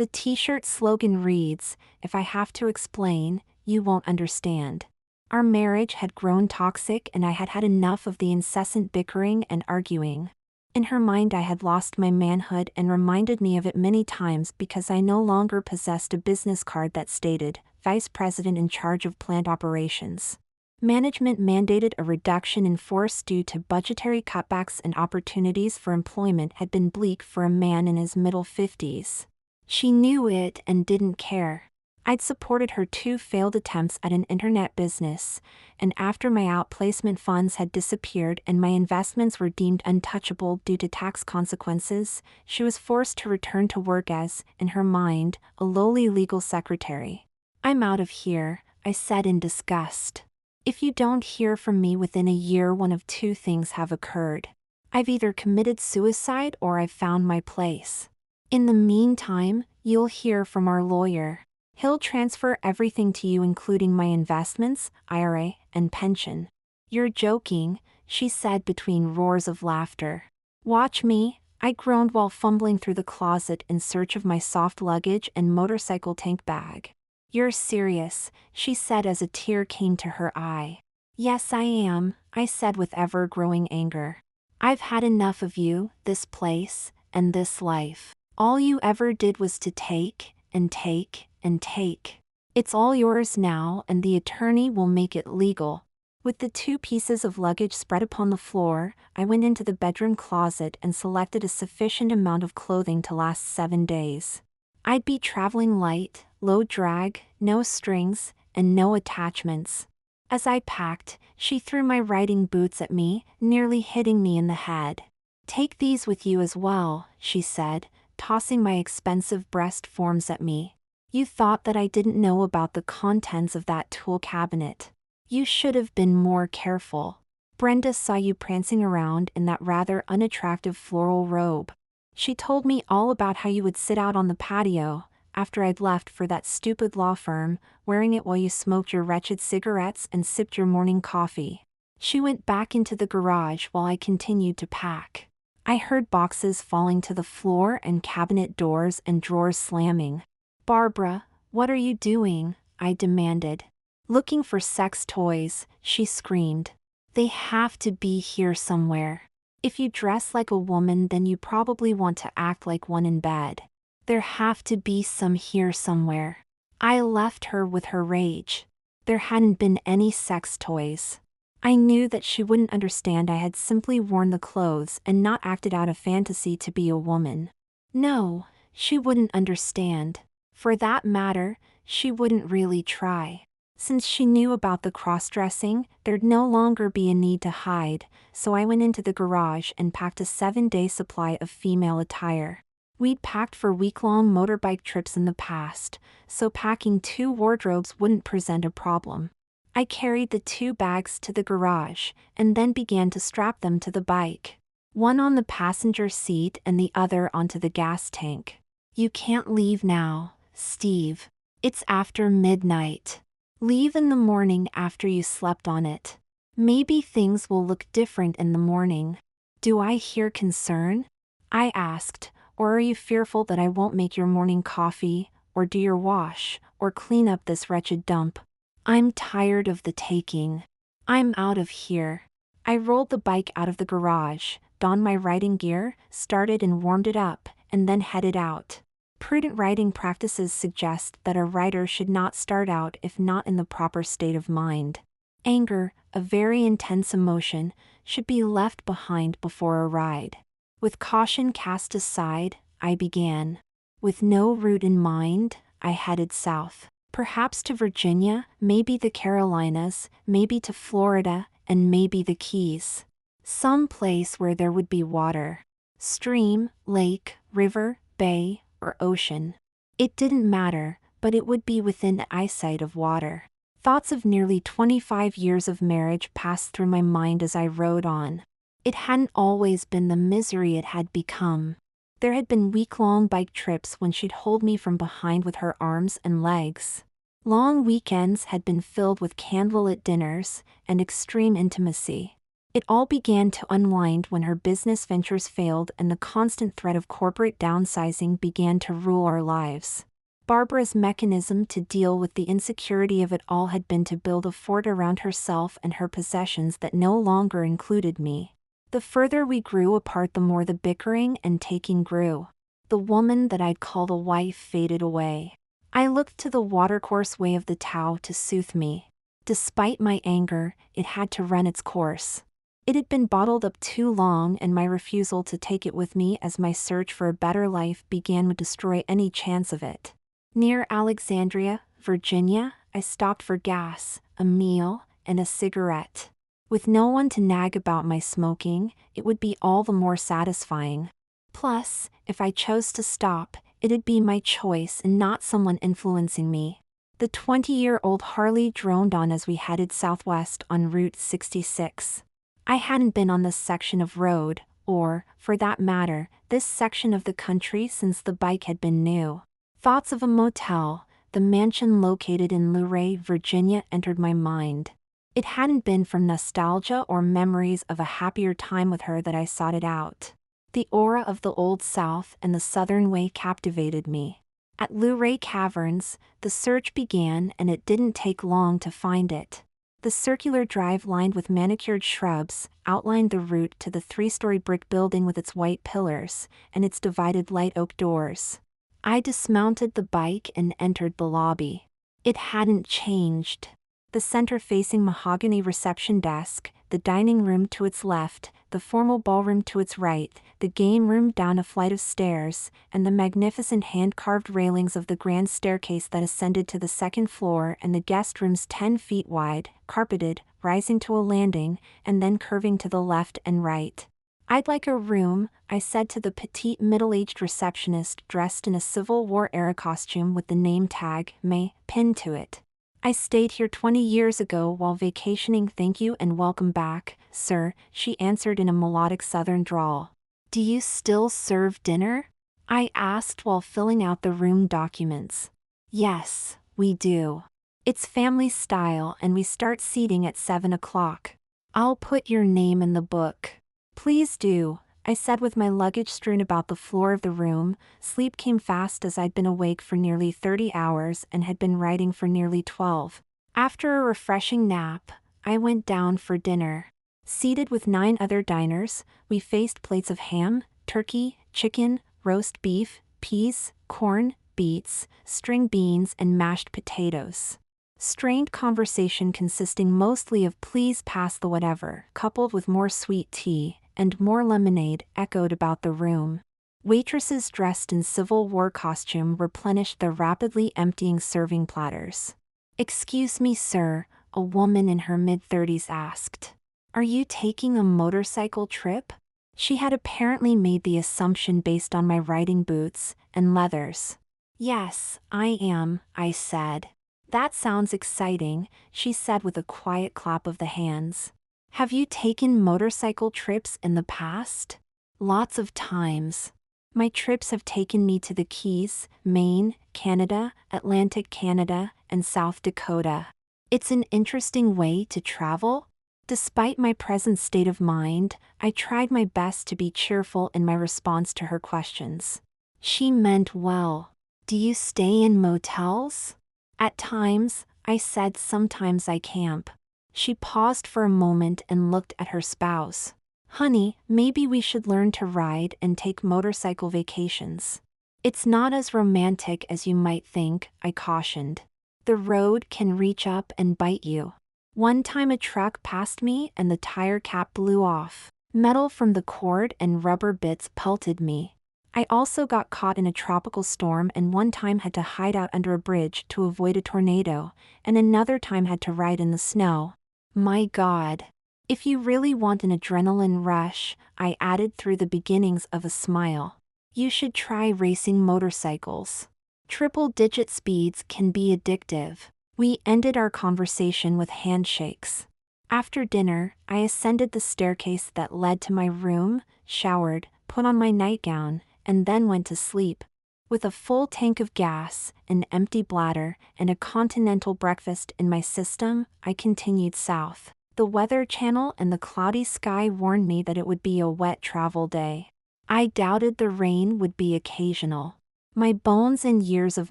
The t-shirt slogan reads, "If I have to explain, you won't understand." Our marriage had grown toxic and I had had enough of the incessant bickering and arguing. In her mind I had lost my manhood and reminded me of it many times because I no longer possessed a business card that stated, Vice President in charge of plant operations. Management mandated a reduction in force due to budgetary cutbacks and opportunities for employment had been bleak for a man in his middle 50s. She knew it and didn't care. I'd supported her 2 failed attempts at an internet business, and after my outplacement funds had disappeared and my investments were deemed untouchable due to tax consequences, she was forced to return to work as, in her mind, a lowly legal secretary. "I'm out of here," I said in disgust. "If you don't hear from me within a year, one of 2 things have occurred. I've either committed suicide or I've found my place. In the meantime, you'll hear from our lawyer. He'll transfer everything to you including my investments, IRA, and pension." "You're joking," she said between roars of laughter. "Watch me," I groaned while fumbling through the closet in search of my soft luggage and motorcycle tank bag. "You're serious," she said as a tear came to her eye. "Yes, I am," I said with ever-growing anger. "I've had enough of you, this place, and this life. All you ever did was to take, and take, and take. It's all yours now and the attorney will make it legal." With the 2 pieces of luggage spread upon the floor, I went into the bedroom closet and selected a sufficient amount of clothing to last 7 days. I'd be traveling light, low drag, no strings, and no attachments. As I packed, she threw my riding boots at me, nearly hitting me in the head. "Take these with you as well," she said, tossing my expensive breast forms at me. "You thought that I didn't know about the contents of that tool cabinet. You should have been more careful. Brenda saw you prancing around in that rather unattractive floral robe. She told me all about how you would sit out on the patio, after I'd left for that stupid law firm, wearing it while you smoked your wretched cigarettes and sipped your morning coffee." She went back into the garage while I continued to pack. I heard boxes falling to the floor and cabinet doors and drawers slamming. "Barbara, what are you doing?" I demanded. "Looking for sex toys," she screamed. "They have to be here somewhere. If you dress like a woman, then you probably want to act like one in bed. There have to be some here somewhere." I left her with her rage. There hadn't been any sex toys. I knew that she wouldn't understand. I had simply worn the clothes and not acted out of fantasy to be a woman. No, she wouldn't understand. For that matter, she wouldn't really try. Since she knew about the cross-dressing, there'd no longer be a need to hide, so I went into the garage and packed a 7-day supply of female attire. We'd packed for week-long motorbike trips in the past, so packing 2 wardrobes wouldn't present a problem. I carried the 2 bags to the garage, and then began to strap them to the bike. One on the passenger seat and the other onto the gas tank. "You can't leave now, Steve. It's after midnight. Leave in the morning after you slept on it. Maybe things will look different in the morning." "Do I hear concern?" I asked, "or are you fearful that I won't make your morning coffee, or do your wash, or clean up this wretched dump?" "I'm tired of the taking. I'm out of here." I rolled the bike out of the garage, donned my riding gear, started and warmed it up, and then headed out. Prudent riding practices suggest that a rider should not start out if not in the proper state of mind. Anger, a very intense emotion, should be left behind before a ride. With caution cast aside, I began. With no route in mind, I headed south. Perhaps to Virginia, maybe the Carolinas, maybe to Florida, and maybe the Keys. Some place where there would be water. Stream, lake, river, bay, or ocean. It didn't matter, but it would be within eyesight of water. Thoughts of nearly 25 years of marriage passed through my mind as I rode on. It hadn't always been the misery it had become. There had been week-long bike trips when she'd hold me from behind with her arms and legs. Long weekends had been filled with candlelit dinners and extreme intimacy. It all began to unwind when her business ventures failed and the constant threat of corporate downsizing began to rule our lives. Barbara's mechanism to deal with the insecurity of it all had been to build a fort around herself and her possessions that no longer included me. The further we grew apart, the more the bickering and taking grew. The woman that I'd called a wife faded away. I looked to the watercourse way of the Tao to soothe me. Despite my anger, it had to run its course. It had been bottled up too long, and my refusal to take it with me as my search for a better life began would destroy any chance of it. Near Alexandria, Virginia, I stopped for gas, a meal, and a cigarette. With no one to nag about my smoking, it would be all the more satisfying. Plus, if I chose to stop, it'd be my choice and not someone influencing me. The 20-year-old Harley droned on as we headed southwest on Route 66. I hadn't been on this section of road, or, for that matter, this section of the country since the bike had been new. Thoughts of a motel, the mansion located in Luray, Virginia, entered my mind. It hadn't been from nostalgia or memories of a happier time with her that I sought it out. The aura of the Old South and the Southern way captivated me. At Luray Caverns, the search began, and it didn't take long to find it. The circular drive lined with manicured shrubs outlined the route to the 3-story brick building with its white pillars and its divided light oak doors. I dismounted the bike and entered the lobby. It hadn't changed. The center-facing mahogany reception desk, the dining room to its left, the formal ballroom to its right, the game room down a flight of stairs, and the magnificent hand-carved railings of the grand staircase that ascended to the second floor, and the guest rooms 10 feet wide, carpeted, rising to a landing, and then curving to the left and right. "I'd like a room," I said to the petite middle-aged receptionist dressed in a Civil War-era costume with the name tag, May, pinned to it. "I stayed here 20 years ago while vacationing. Thank you and welcome back, sir," she answered in a melodic southern drawl. "Do you still serve dinner?" I asked while filling out the room documents. "Yes, we do. It's family style and we start seating at 7 o'clock. I'll put your name in the book." "Please do," I said with my luggage strewn about the floor of the room. Sleep came fast as I'd been awake for nearly 30 hours and had been writing for nearly 12. After a refreshing nap, I went down for dinner. Seated with 9 other diners, we faced plates of ham, turkey, chicken, roast beef, peas, corn, beets, string beans, and mashed potatoes. Strained conversation consisting mostly of "please pass the whatever," coupled with more sweet tea and more lemonade, echoed about the room. Waitresses dressed in Civil War costume replenished the rapidly emptying serving platters. "Excuse me, sir," a woman in her mid-30s asked. "Are you taking a motorcycle trip?" She had apparently made the assumption based on my riding boots and leathers. "Yes, I am," I said. "That sounds exciting," she said with a quiet clap of the hands. "Have you taken motorcycle trips in the past?" "Lots of times. My trips have taken me to the Keys, Maine, Canada, Atlantic Canada, and South Dakota. It's an interesting way to travel." Despite my present state of mind, I tried my best to be cheerful in my response to her questions. She meant well. "Do you stay in motels?" "At times," I said. "Sometimes I camp." She paused for a moment and looked at her spouse. "Honey, maybe we should learn to ride and take motorcycle vacations." "It's not as romantic as you might think," I cautioned. "The road can reach up and bite you." One time a truck passed me and the tire cap blew off. Metal from the cord and rubber bits pelted me. I also got caught in a tropical storm, and one time had to hide out under a bridge to avoid a tornado, and another time had to ride in the snow. My God. "If you really want an adrenaline rush," I added through the beginnings of a smile, "you should try racing motorcycles. Triple-digit speeds can be addictive." We ended our conversation with handshakes. After dinner, I ascended the staircase that led to my room, showered, put on my nightgown, and then went to sleep. With a full tank of gas, an empty bladder, and a continental breakfast in my system, I continued south. The Weather Channel and the cloudy sky warned me that it would be a wet travel day. I doubted the rain would be occasional. My bones and years of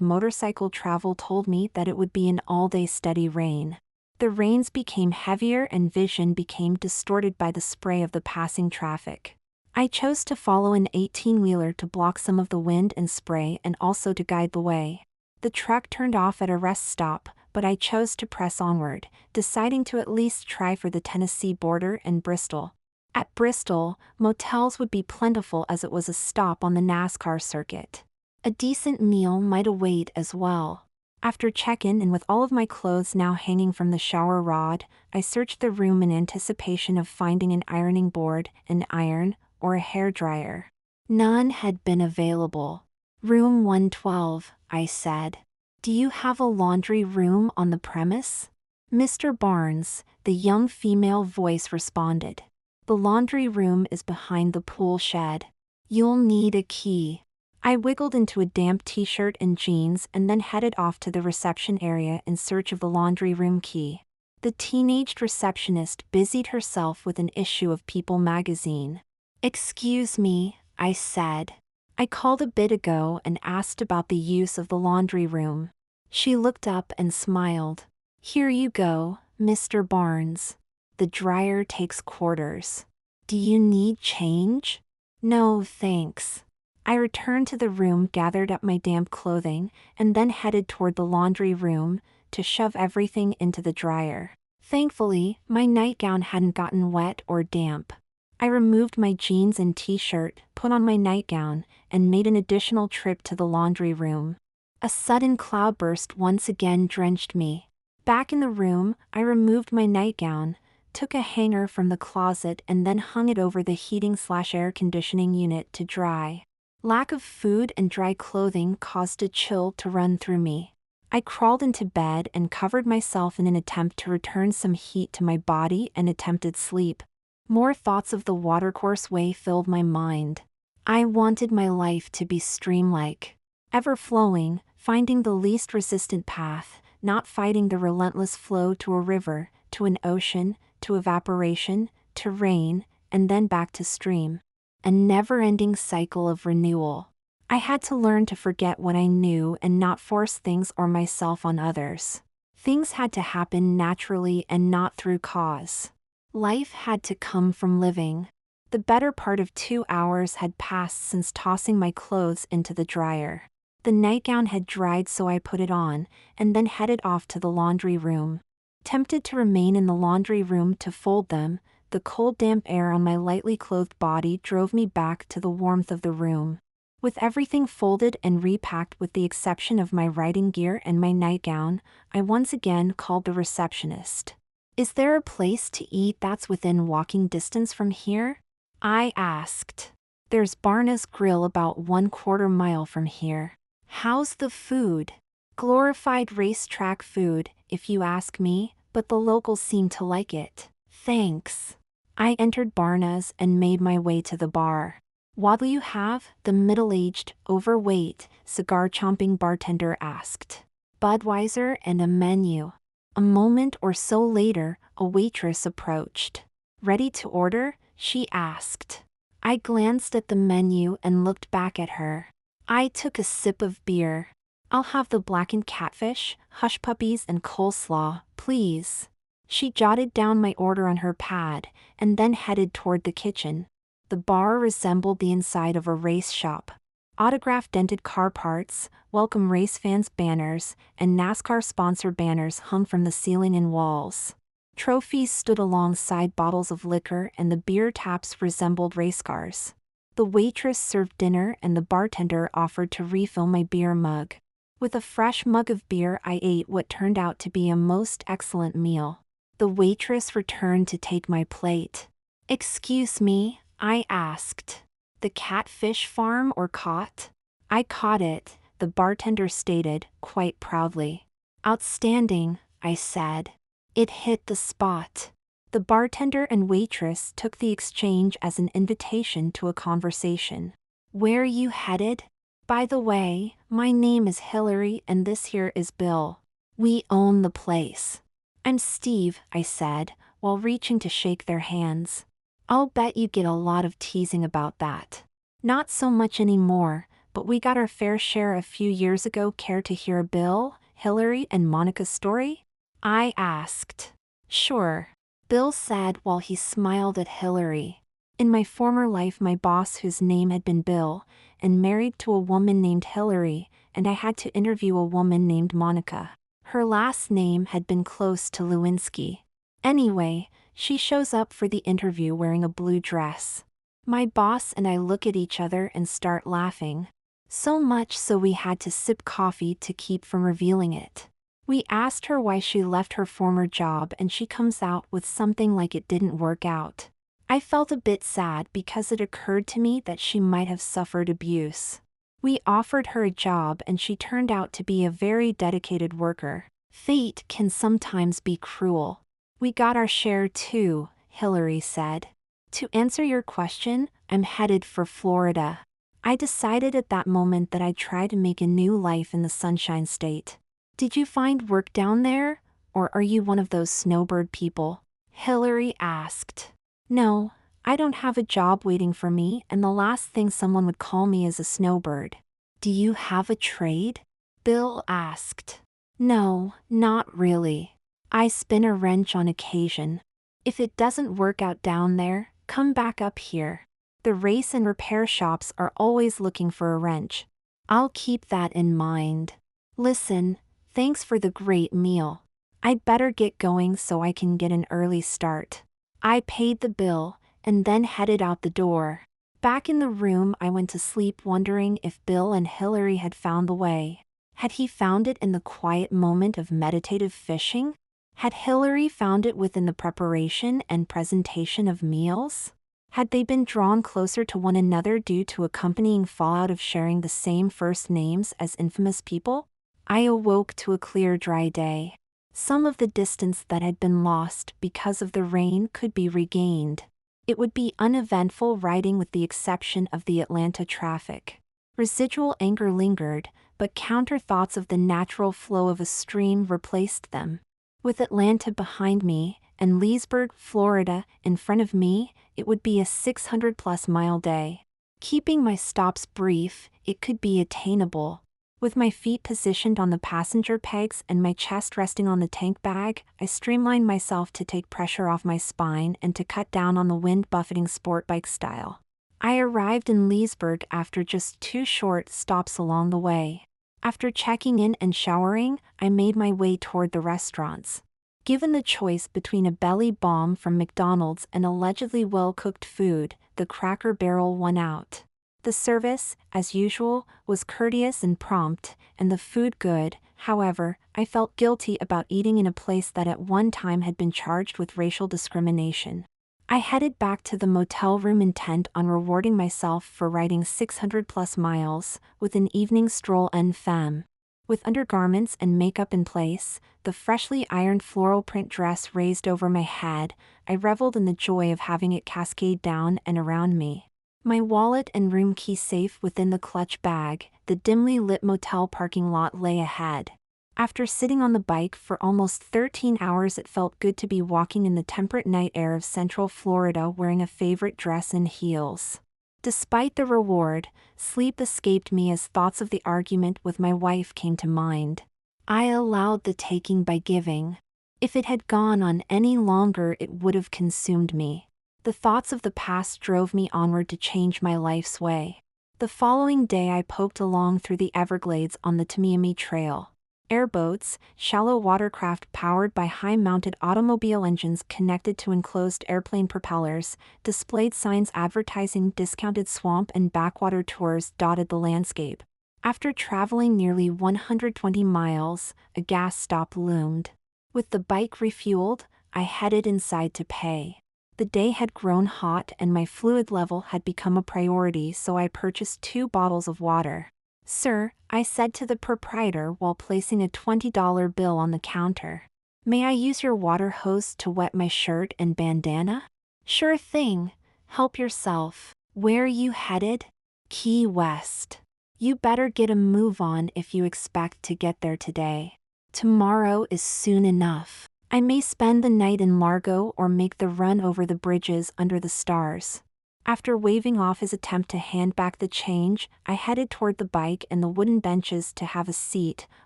motorcycle travel told me that it would be an all-day steady rain. The rains became heavier and vision became distorted by the spray of the passing traffic. I chose to follow an 18-wheeler to block some of the wind and spray and also to guide the way. The truck turned off at a rest stop, but I chose to press onward, deciding to at least try for the Tennessee border and Bristol. At Bristol, motels would be plentiful as it was a stop on the NASCAR circuit. A decent meal might await as well. After check-in and with all of my clothes now hanging from the shower rod, I searched the room in anticipation of finding an ironing board, an iron, or a hairdryer. None had been available. "Room 112, I said. "Do you have a laundry room on the premise?" "Mr. Barnes," the young female voice responded. "The laundry room is behind the pool shed. You'll need a key." I wiggled into a damp t-shirt and jeans and then headed off to the reception area in search of the laundry room key. The teenaged receptionist busied herself with an issue of People magazine. "Excuse me," I said. "I called a bit ago and asked about the use of the laundry room." She looked up and smiled. "Here you go, Mr. Barnes. The dryer takes quarters. Do you need change?" "No, thanks." I returned to the room, gathered up my damp clothing, and then headed toward the laundry room to shove everything into the dryer. Thankfully, my nightgown hadn't gotten wet or damp. I removed my jeans and t-shirt, put on my nightgown, and made an additional trip to the laundry room. A sudden cloudburst once again drenched me. Back in the room, I removed my nightgown, took a hanger from the closet and then hung it over the heating/air conditioning unit to dry. Lack of food and dry clothing caused a chill to run through me. I crawled into bed and covered myself in an attempt to return some heat to my body and attempted sleep. More thoughts of the watercourse way filled my mind. I wanted my life to be stream-like, ever-flowing, finding the least resistant path, not fighting the relentless flow to a river, to an ocean, to evaporation, to rain, and then back to stream. A never-ending cycle of renewal. I had to learn to forget what I knew and not force things or myself on others. Things had to happen naturally and not through cause. Life had to come from living. The better part of 2 hours had passed since tossing my clothes into the dryer. The nightgown had dried, so I put it on, and then headed off to the laundry room. Tempted to remain in the laundry room to fold them, the cold damp air on my lightly clothed body drove me back to the warmth of the room. With everything folded and repacked with the exception of my writing gear and my nightgown, I once again called the receptionist. "Is there a place to eat that's within walking distance from here?" I asked. "There's Barna's Grill about 1/4 mile from here." "How's the food?" "Glorified racetrack food, if you ask me, but the locals seem to like it." "Thanks." I entered Barna's and made my way to the bar. "What'll you have?" the middle-aged, overweight, cigar-chomping bartender asked. "Budweiser and a menu." A moment or so later, a waitress approached. "Ready to order?" she asked. I glanced at the menu and looked back at her. I took a sip of beer. "I'll have the blackened catfish, hush puppies and coleslaw, please." She jotted down my order on her pad, and then headed toward the kitchen. The bar resembled the inside of a race shop. Autographed dented car parts, welcome race fans banners, and NASCAR sponsor banners hung from the ceiling and walls. Trophies stood alongside bottles of liquor and the beer taps resembled race cars. The waitress served dinner and the bartender offered to refill my beer mug. With a fresh mug of beer, I ate what turned out to be a most excellent meal. The waitress returned to take my plate. "Excuse me," I asked. "The catfish farm or caught?" "I caught it," the bartender stated, quite proudly. "Outstanding," I said. It hit the spot. The bartender and waitress took the exchange as an invitation to a conversation. "Where you headed?" "By the way, my name is Hillary and this here is Bill. We own the place." "I'm Steve," I said, while reaching to shake their hands. I'll bet you get a lot of teasing about that. Not so much anymore, but we got our fair share a few years ago. Care to hear Bill, Hillary, and Monica's story? I asked. Sure, Bill said while he smiled at Hillary. In my former life, my boss, whose name had been Bill, and married to a woman named Hillary, and I had to interview a woman named Monica. Her last name had been close to Lewinsky. Anyway, she shows up for the interview wearing a blue dress. My boss and I look at each other and start laughing. So much so we had to sip coffee to keep from revealing it. We asked her why she left her former job, and she comes out with something like it didn't work out. I felt a bit sad because it occurred to me that she might have suffered abuse. We offered her a job and she turned out to be a very dedicated worker. Fate can sometimes be cruel. We got our share too, Hillary said. To answer your question, I'm headed for Florida. I decided at that moment that I'd try to make a new life in the Sunshine State. Did you find work down there, or are you one of those snowbird people? Hillary asked. No, I don't have a job waiting for me, and the last thing someone would call me is a snowbird. Do you have a trade? Bill asked. No, not really. I spin a wrench on occasion. If it doesn't work out down there, come back up here. The race and repair shops are always looking for a wrench. I'll keep that in mind. Listen, thanks for the great meal. I'd better get going so I can get an early start. I paid the bill and then headed out the door. Back in the room, I went to sleep wondering if Bill and Hillary had found the way. Had he found it in the quiet moment of meditative fishing? Had Hillary found it within the preparation and presentation of meals? Had they been drawn closer to one another due to accompanying fallout of sharing the same first names as infamous people? I awoke to a clear, dry day. Some of the distance that had been lost because of the rain could be regained. It would be uneventful riding with the exception of the Atlanta traffic. Residual anger lingered, but counter thoughts of the natural flow of a stream replaced them. With Atlanta behind me, and Leesburg, Florida, in front of me, it would be a 600-plus mile day. Keeping my stops brief, it could be attainable. With my feet positioned on the passenger pegs and my chest resting on the tank bag, I streamlined myself to take pressure off my spine and to cut down on the wind-buffeting sport bike style. I arrived in Leesburg after just 2 short stops along the way. After checking in and showering, I made my way toward the restaurants. Given the choice between a belly bomb from McDonald's and allegedly well-cooked food, the Cracker Barrel won out. The service, as usual, was courteous and prompt, and the food good. However, I felt guilty about eating in a place that at one time had been charged with racial discrimination. I headed back to the motel room intent on rewarding myself for riding 600-plus miles, with an evening stroll en femme. With undergarments and makeup in place, the freshly ironed floral print dress raised over my head, I reveled in the joy of having it cascade down and around me. My wallet and room key safe within the clutch bag, the dimly lit motel parking lot lay ahead. After sitting on the bike for almost 13 hours, it felt good to be walking in the temperate night air of Central Florida wearing a favorite dress and heels. Despite the reward, sleep escaped me as thoughts of the argument with my wife came to mind. I allowed the taking by giving. If it had gone on any longer, it would have consumed me. The thoughts of the past drove me onward to change my life's way. The following day I poked along through the Everglades on the Tamiami Trail. Airboats, shallow watercraft powered by high-mounted automobile engines connected to enclosed airplane propellers, displayed signs advertising discounted swamp and backwater tours dotted the landscape. After traveling nearly 120 miles, a gas stop loomed. With the bike refueled, I headed inside to pay. The day had grown hot and my fluid level had become a priority, so I purchased 2 bottles of water. "Sir," I said to the proprietor while placing a $20 bill on the counter. "May I use your water hose to wet my shirt and bandana?" "Sure thing. Help yourself." "Where are you headed?" "Key West." "You better get a move on if you expect to get there today. Tomorrow is soon enough." I may spend the night in Largo or make the run over the bridges under the stars. After waving off his attempt to hand back the change, I headed toward the bike and the wooden benches to have a seat,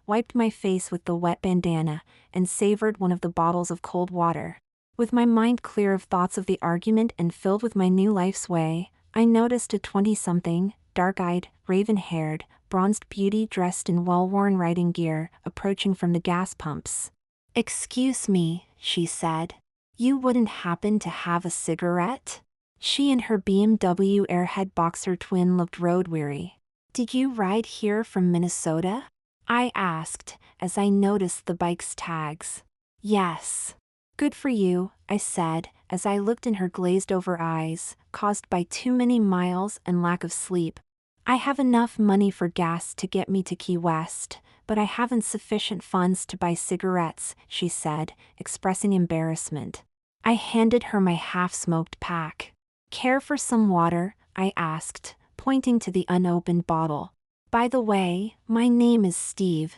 wiped my face with the wet bandana, and savored one of the bottles of cold water. With my mind clear of thoughts of the argument and filled with my new life's way, I noticed a 20-something, dark-eyed, raven-haired, bronzed beauty dressed in well-worn riding gear approaching from the gas pumps. "Excuse me," she said. "You wouldn't happen to have a cigarette?" She and her BMW Airhead Boxer twin looked road-weary. "Did you ride here from Minnesota?" I asked, as I noticed the bike's tags. "Yes." "Good for you," I said, as I looked in her glazed-over eyes, caused by too many miles and lack of sleep. "I have enough money for gas to get me to Key West, but I haven't sufficient funds to buy cigarettes," she said, expressing embarrassment. I handed her my half-smoked pack. "Care for some water?" I asked, pointing to the unopened bottle. "By the way, my name is Steve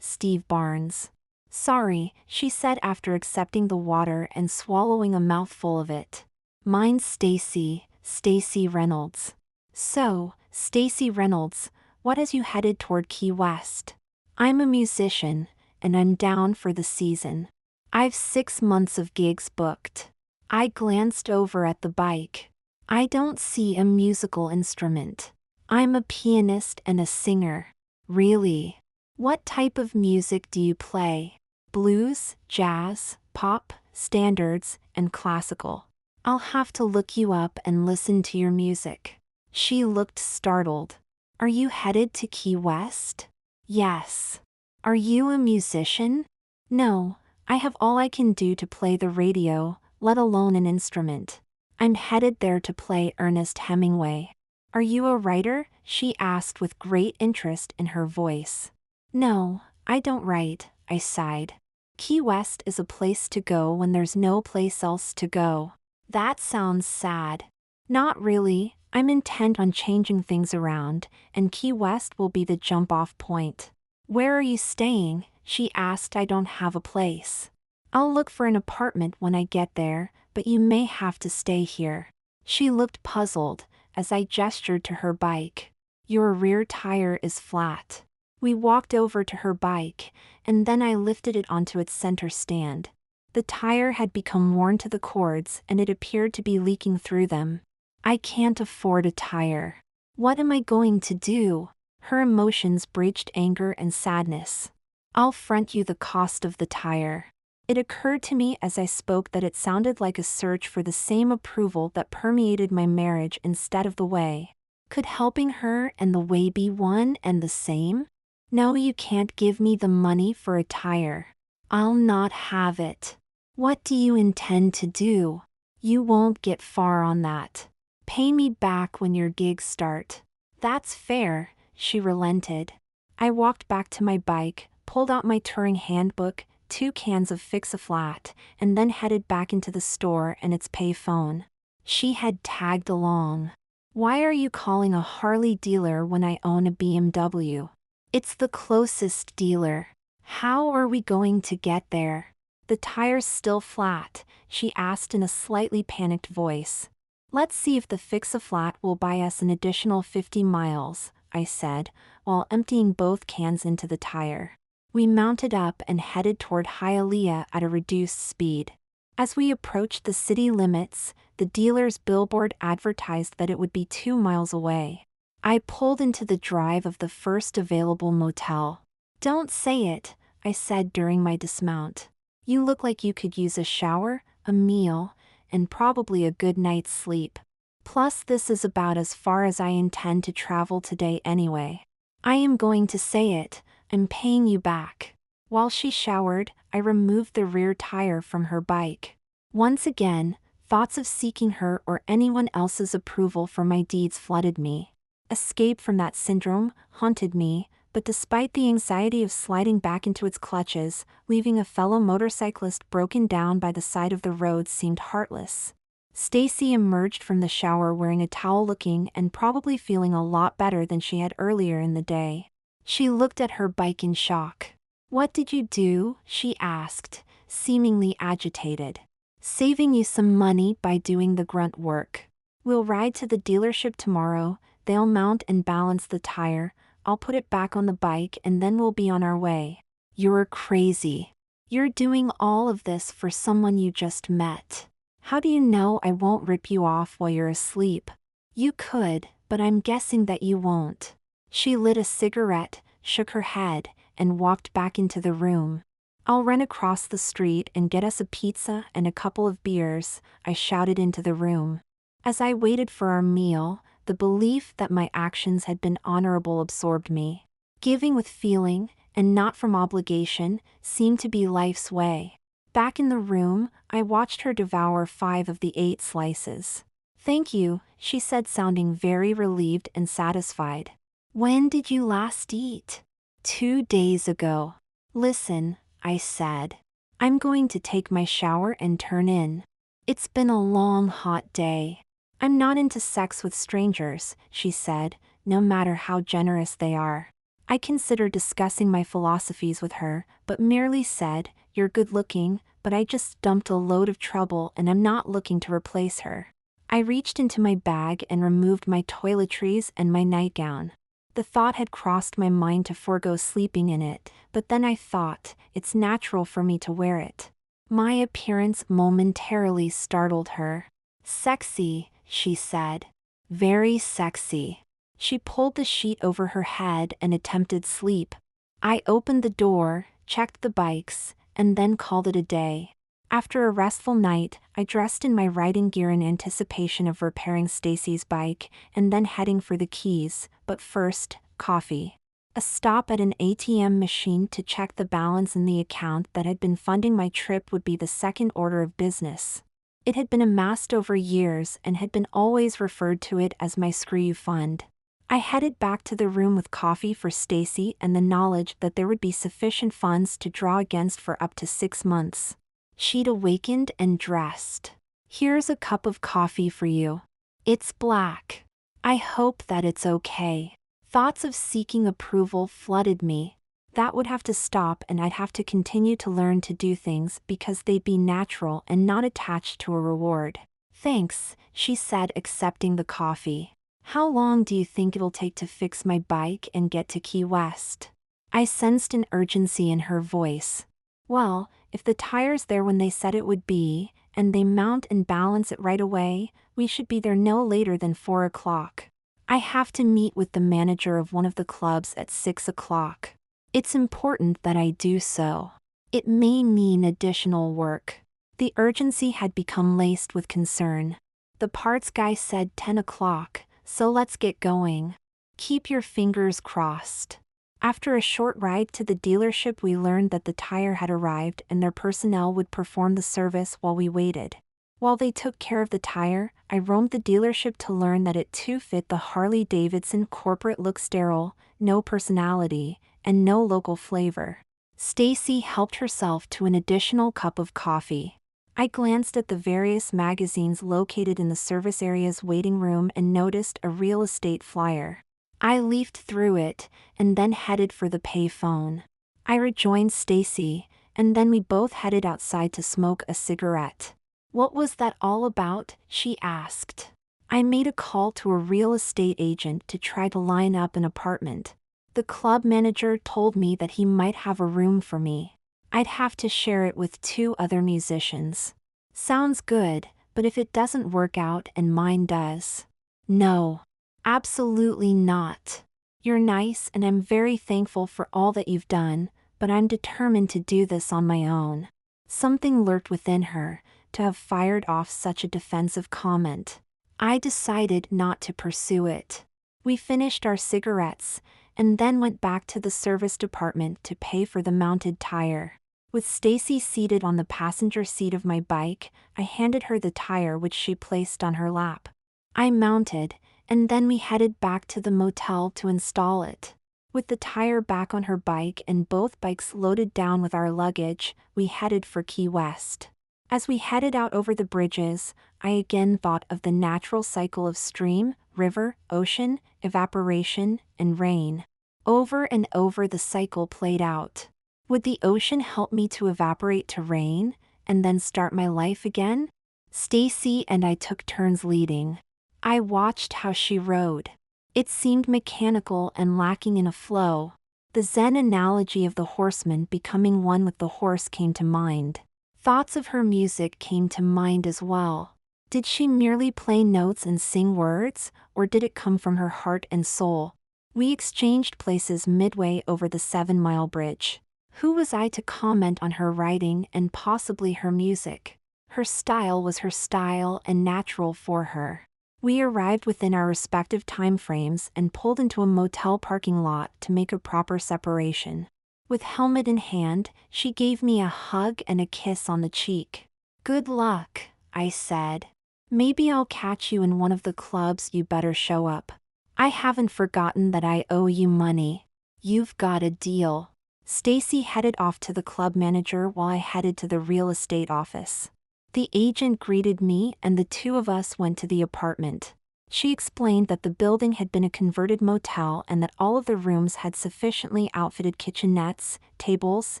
Barnes." "Sorry," she said after accepting the water and swallowing a mouthful of it. "Mine's Stacy Reynolds." "So, Stacy Reynolds, what has you headed toward Key West?" "I'm a musician, and I'm down for the season. I've 6 months of gigs booked." I glanced over at the bike. "I don't see a musical instrument." "I'm a pianist and a singer." "Really? What type of music do you play?" "Blues, jazz, pop, standards, and classical." "I'll have to look you up and listen to your music." She looked startled. "Are you headed to Key West?" "Yes." "Are you a musician?" "No, I have all I can do to play the radio, let alone an instrument. I'm headed there to play Ernest Hemingway." "Are you a writer?" she asked with great interest in her voice. "No, I don't write," I sighed. "Key West is a place to go when there's no place else to go." "That sounds sad." "Not really, I'm intent on changing things around, and Key West will be the jump-off point." "Where are you staying?" she asked. "I don't have a place." "I'll look for an apartment when I get there, but you may have to stay here." She looked puzzled, as I gestured to her bike. "Your rear tire is flat." We walked over to her bike, and then I lifted it onto its center stand. The tire had become worn to the cords and it appeared to be leaking through them. "I can't afford a tire." "What am I going to do?" Her emotions breached anger and sadness. "I'll front you the cost of the tire." It occurred to me as I spoke that it sounded like a search for the same approval that permeated my marriage instead of the way. Could helping her and the way be one and the same? "No, you can't give me the money for a tire." "I'll not have it." "What do you intend to do?" "You won't get far on that. Pay me back when your gigs start." "That's fair," she relented. I walked back to my bike, pulled out my touring handbook, 2 cans of Fix-A-Flat, and then headed back into the store and its pay phone. She had tagged along. "Why are you calling a Harley dealer when I own a BMW?" "It's the closest dealer." "How are we going to get there?" "The tire's still flat," she asked in a slightly panicked voice. "Let's see if the Fix-A-Flat will buy us an additional 50 miles, I said, while emptying both cans into the tire. We mounted up and headed toward Hialeah at a reduced speed. As we approached the city limits, the dealer's billboard advertised that it would be 2 miles away. I pulled into the drive of the first available motel. "Don't say it," I said during my dismount. "You look like you could use a shower, a meal, and probably a good night's sleep. Plus, this is about as far as I intend to travel today anyway." "I am going to say it, I'm paying you back." While she showered, I removed the rear tire from her bike. Once again, thoughts of seeking her or anyone else's approval for my deeds flooded me. Escape from that syndrome haunted me, but despite the anxiety of sliding back into its clutches, leaving a fellow motorcyclist broken down by the side of the road seemed heartless. Stacy emerged from the shower wearing a towel, looking and probably feeling a lot better than she had earlier in the day. She looked at her bike in shock. "What did you do?" she asked, seemingly agitated. Saving you some money by doing the grunt work. We'll ride to the dealership tomorrow, they'll mount and balance the tire, I'll put it back on the bike and then we'll be on our way. You're crazy. You're doing all of this for someone you just met. How do you know I won't rip you off while you're asleep? You could, but I'm guessing that you won't. She lit a cigarette, shook her head, and walked back into the room. I'll run across the street and get us a pizza and a couple of beers, I shouted into the room. As I waited for our meal, the belief that my actions had been honorable absorbed me. Giving with feeling, and not from obligation, seemed to be life's way. Back in the room, I watched her devour 5 of the 8 slices. Thank you, she said, sounding very relieved and satisfied. When did you last eat? 2 days ago. Listen, I said. I'm going to take my shower and turn in. It's been a long, hot day. I'm not into sex with strangers, she said, no matter how generous they are. I considered discussing my philosophies with her, but merely said, you're good looking, but I just dumped a load of trouble and I'm not looking to replace her. I reached into my bag and removed my toiletries and my nightgown. The thought had crossed my mind to forego sleeping in it, but then I thought, it's natural for me to wear it. My appearance momentarily startled her. Sexy, she said. Very sexy. She pulled the sheet over her head and attempted sleep. I opened the door, checked the bikes, and then called it a day. After a restful night, I dressed in my riding gear in anticipation of repairing Stacy's bike and then heading for the keys, but first, coffee. A stop at an ATM machine to check the balance in the account that had been funding my trip would be the second order of business. It had been amassed over years and had been always referred to it as my Screw You fund. I headed back to the room with coffee for Stacy and the knowledge that there would be sufficient funds to draw against for up to 6 months. She'd awakened and dressed. Here's a cup of coffee for you. It's black. I hope that it's okay. Thoughts of seeking approval flooded me. That would have to stop and I'd have to continue to learn to do things because they'd be natural and not attached to a reward. Thanks, she said, accepting the coffee. How long do you think it'll take to fix my bike and get to Key West? I sensed an urgency in her voice. Well, if the tire's there when they said it would be, and they mount and balance it right away, we should be there no later than 4 o'clock. I have to meet with the manager of one of the clubs at 6 o'clock. It's important that I do so. It may mean additional work. The urgency had become laced with concern. The parts guy said 10 o'clock, so let's get going. Keep your fingers crossed. After a short ride to the dealership, we learned that the tire had arrived and their personnel would perform the service while we waited. While they took care of the tire, I roamed the dealership to learn that it too fit the Harley-Davidson corporate look: sterile, no personality, and no local flavor. Stacy helped herself to an additional cup of coffee. I glanced at the various magazines located in the service area's waiting room and noticed a real estate flyer. I leafed through it, and then headed for the pay phone. I rejoined Stacy, and then we both headed outside to smoke a cigarette. What was that all about? She asked. I made a call to a real estate agent to try to line up an apartment. The club manager told me that he might have a room for me. I'd have to share it with 2 other musicians. Sounds good, but if it doesn't work out and mine does? No. Absolutely not. You're nice and I'm very thankful for all that you've done, but I'm determined to do this on my own. Something lurked within her, to have fired off such a defensive comment. I decided not to pursue it. We finished our cigarettes, and then went back to the service department to pay for the mounted tire. With Stacy seated on the passenger seat of my bike, I handed her the tire, which she placed on her lap. I mounted, and then we headed back to the motel to install it. With the tire back on her bike and both bikes loaded down with our luggage, we headed for Key West. As we headed out over the bridges, I again thought of the natural cycle of stream, river, ocean, evaporation, and rain. Over and over the cycle played out. Would the ocean help me to evaporate to rain, and then start my life again? Stacy and I took turns leading. I watched how she rowed. It seemed mechanical and lacking in a flow. The Zen analogy of the horseman becoming one with the horse came to mind. Thoughts of her music came to mind as well. Did she merely play notes and sing words, or did it come from her heart and soul? We exchanged places midway over the 7-mile bridge. Who was I to comment on her writing and possibly her music? Her style was her style and natural for her. We arrived within our respective time frames and pulled into a motel parking lot to make a proper separation. With helmet in hand, she gave me a hug and a kiss on the cheek. "Good luck," I said. "Maybe I'll catch you in one of the clubs. You better show up. I haven't forgotten that I owe you money. You've got a deal." Stacy headed off to the club manager while I headed to the real estate office. The agent greeted me and the two of us went to the apartment. She explained that the building had been a converted motel and that all of the rooms had sufficiently outfitted kitchenettes, tables,